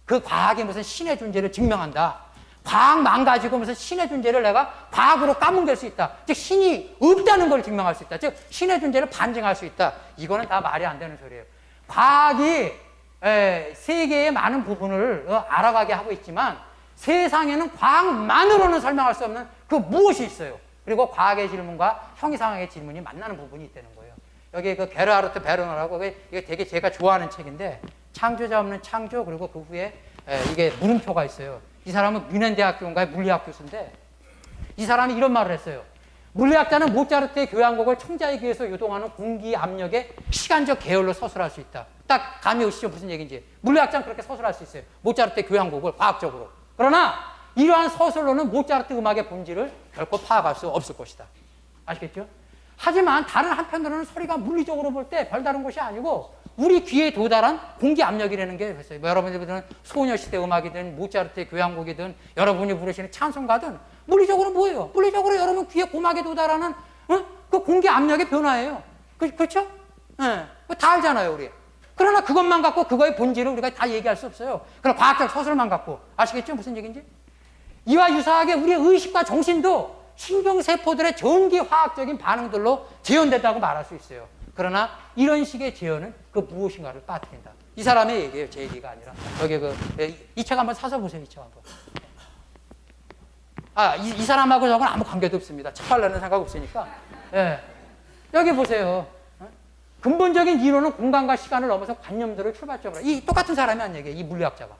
그 과학이 무슨 신의 존재를 증명한다. 과학만 가지고 무슨 신의 존재를 내가 과학으로 까뭉갤 수 있다. 즉, 신이 없다는 걸 증명할 수 있다. 즉, 신의 존재를 반증할 수 있다. 이거는 다 말이 안 되는 소리예요. 과학이 세계의 많은 부분을 알아가게 하고 있지만, 세상에는 과학만으로는 설명할 수 없는 그 무엇이 있어요. 그리고 과학의 질문과 형이상학의 질문이 만나는 부분이 있다는 거예요. 여기 그 게르하르트 베르너라고, 이게 되게 제가 좋아하는 책인데, 창조자 없는 창조, 그리고 그 후에 이게 물음표가 있어요. 이 사람은 뮌헨대학교인가의 물리학 교수인데, 이 사람이 이런 말을 했어요. 물리학자는 모차르트의 교향곡을 청자에 의해서 요동하는 공기 압력의 시간적 계열로 서술할 수 있다. 딱 감이 오시죠? 무슨 얘기인지. 물리학자는 그렇게 서술할 수 있어요. 모차르트의 교향곡을 과학적으로. 그러나 이러한 서술로는 모차르트 음악의 본질을 결코 파악할 수 없을 것이다. 아시겠죠? 하지만 다른 한편으로는 소리가 물리적으로 볼 때 별다른 것이 아니고 우리 귀에 도달한 공기 압력이라는 게 있어요. 여러분들은 소녀시대 음악이든 모차르트의 교향곡이든 여러분이 부르시는 찬송가든 물리적으로 뭐예요? 물리적으로 여러분 귀에 고막에 도달하는 그 공기 압력의 변화예요. 그렇죠? 네. 다 알잖아요, 우리. 그러나 그것만 갖고 그거의 본질을 우리가 다 얘기할 수 없어요. 그럼 과학적 서술만 갖고. 아시겠죠? 무슨 얘기인지? 이와 유사하게 우리의 의식과 정신도 신경세포들의 전기화학적인 반응들로 재현된다고 말할 수 있어요. 그러나 이런 식의 재현은 그 무엇인가를 빠뜨린다. 이 사람의 얘기예요. 제 얘기가 아니라. 여기 이 책 한번 사서 보세요. 이 책 한번. 이 사람하고 저건 아무 관계도 없습니다. 책 팔려는 생각 없으니까. 예. 여기 보세요. 근본적인 이론은 공간과 시간을 넘어서 관념들을 출발점으로. 이 똑같은 사람이 한 얘기예요. 이 물리학자가.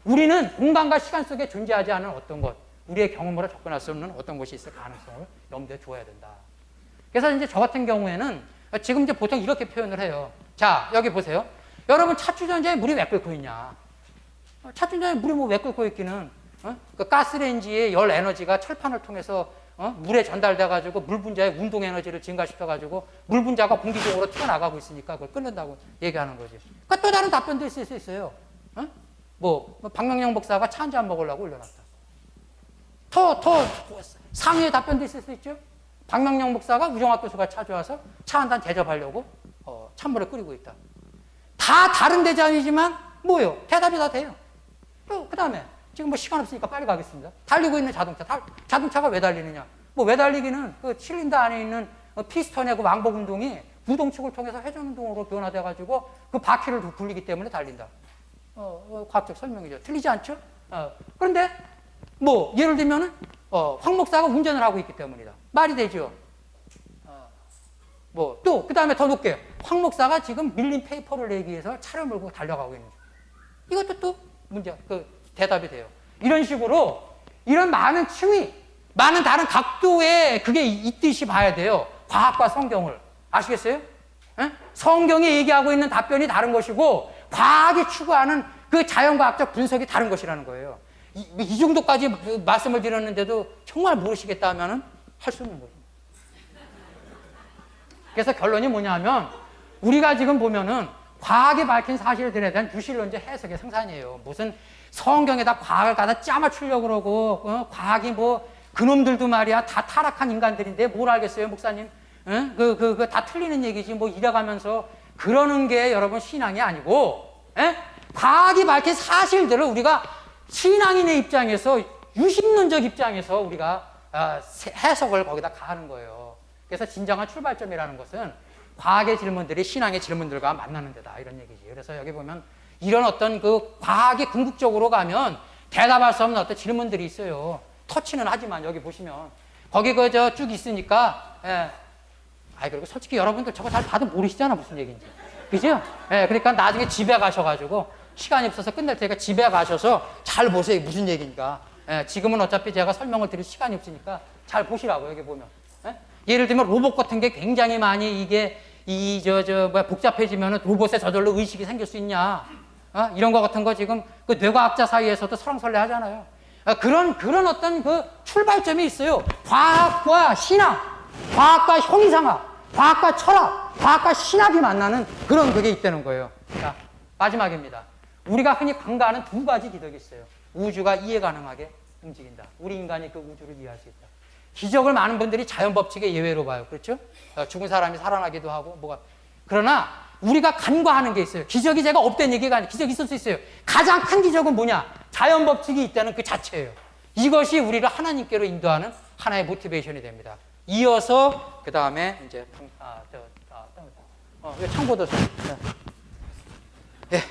우리는 공간과 시간 속에 존재하지 않은 어떤 것, 우리의 경험으로 접근할 수 없는 어떤 것이 있을 가능성을 염두에 두어야 된다. 그래서 이제 저 같은 경우에는 지금 이제 보통 이렇게 표현을 해요. 자, 여기 보세요. 여러분, 차추전자에 물이 왜 끓고 있냐? 차추전자에 물이 뭐 왜 끓고 있기는, 그 가스레인지의 열 에너지가 철판을 통해서 물에 전달돼가지고 물 분자의 운동 에너지를 증가시켜가지고 물 분자가 공기적으로 튀어나가고 있으니까 그걸 끓는다고 얘기하는 거지. 그러니까 또 다른 답변도 있을 수 있어요. 박명영 목사가 차 한잔 먹으려고 올려놨다. 더 상위의 답변도 있을 수 있죠. 박명영 목사가 우종학 교수가 찾아와서 차 한 잔 대접하려고 찬물을 끓이고 있다. 다 다른 대답이지만 뭐예요? 대답이 다 돼요. 또 그 다음에 지금 뭐 시간 없으니까 빨리 가겠습니다. 달리고 있는 자동차가 왜 달리느냐? 왜 달리기는 그 실린더 안에 있는 피스톤의 그 왕복 운동이 구동축을 통해서 회전 운동으로 변화돼가지고 그 바퀴를 굴리기 때문에 달린다. 과학적 설명이죠. 틀리지 않죠? 그런데 뭐 예를 들면은 황 목사가 운전을 하고 있기 때문이다. 말이 되죠. 또 그 다음에 더 높게 황 목사가 지금 밀린 페이퍼를 내기 위해서 차를 몰고 달려가고 있는 중. 이것도 또 문제, 대답이 돼요. 이런 식으로 이런 많은 층위, 많은 다른 각도의 그게 있듯이 봐야 돼요. 과학과 성경을. 아시겠어요? 성경이 얘기하고 있는 답변이 다른 것이고 과학이 추구하는 그 자연과학적 분석이 다른 것이라는 거예요. 이 정도까지 말씀을 드렸는데도 정말 모르시겠다 하면은 할 수 없는 거죠. 그래서 결론이 뭐냐면 우리가 지금 보면은 과학이 밝힌 사실들에 대한 유실론적 해석의 생산이에요. 무슨 성경에다 과학을 갖다 짜맞추려고 그러고 과학이 뭐 그놈들도 말이야 다 타락한 인간들인데 뭘 알겠어요, 목사님? 다 틀리는 얘기지 뭐 이래가면서 그러는 게 여러분 신앙이 아니고 과학이 밝힌 사실들을 우리가 신앙인의 입장에서 유식론적 입장에서 우리가 해석을 거기다 가하는 거예요. 그래서 진정한 출발점이라는 것은 과학의 질문들이 신앙의 질문들과 만나는 데다 이런 얘기지. 그래서 여기 보면 이런 어떤 그 과학이 궁극적으로 가면 대답할 수 없는 어떤 질문들이 있어요. 터치는 하지만 여기 보시면 거기 그 저 쭉 있으니까 예. 그리고 솔직히 여러분들 저거 잘 다들 모르시잖아 무슨 얘기인지. 그죠? 예, 그러니까 나중에 집에 가셔가지고 시간이 없어서 끝낼 테니까 집에 가셔서 잘 보세요. 무슨 얘기인가. 예, 지금은 어차피 제가 설명을 드릴 시간이 없으니까 잘 보시라고 여기 보면. 예? 예를 들면 로봇 같은 게 굉장히 많이 이게 복잡해지면은 로봇에 저절로 의식이 생길 수 있냐. 이런 거 같은 거 지금 그 뇌과학자 사이에서도 설렁설레 하잖아요. 그런 어떤 그 출발점이 있어요. 과학과 신앙, 과학과 형이상학, 과학과 철학, 과학과 신학이 만나는 그런 그게 있다는 거예요. 자, 마지막입니다. 우리가 흔히 간과하는 두 가지 기덕이 있어요. 우주가 이해 가능하게 움직인다. 우리 인간이 그 우주를 이해할 수 있다. 기적을 많은 분들이 자연 법칙의 예외로 봐요. 그렇죠? 죽은 사람이 살아나기도 하고 뭐가. 그러나 우리가 간과하는 게 있어요. 기적이 제가 없다는 얘기가 아니에요. 기적이 있을 수 있어요. 가장 큰 기적은 뭐냐? 자연 법칙이 있다는 그 자체예요. 이것이 우리를 하나님께로 인도하는 하나의 모티베이션이 됩니다. 이어서 그 다음에 이제 참고도서. 예.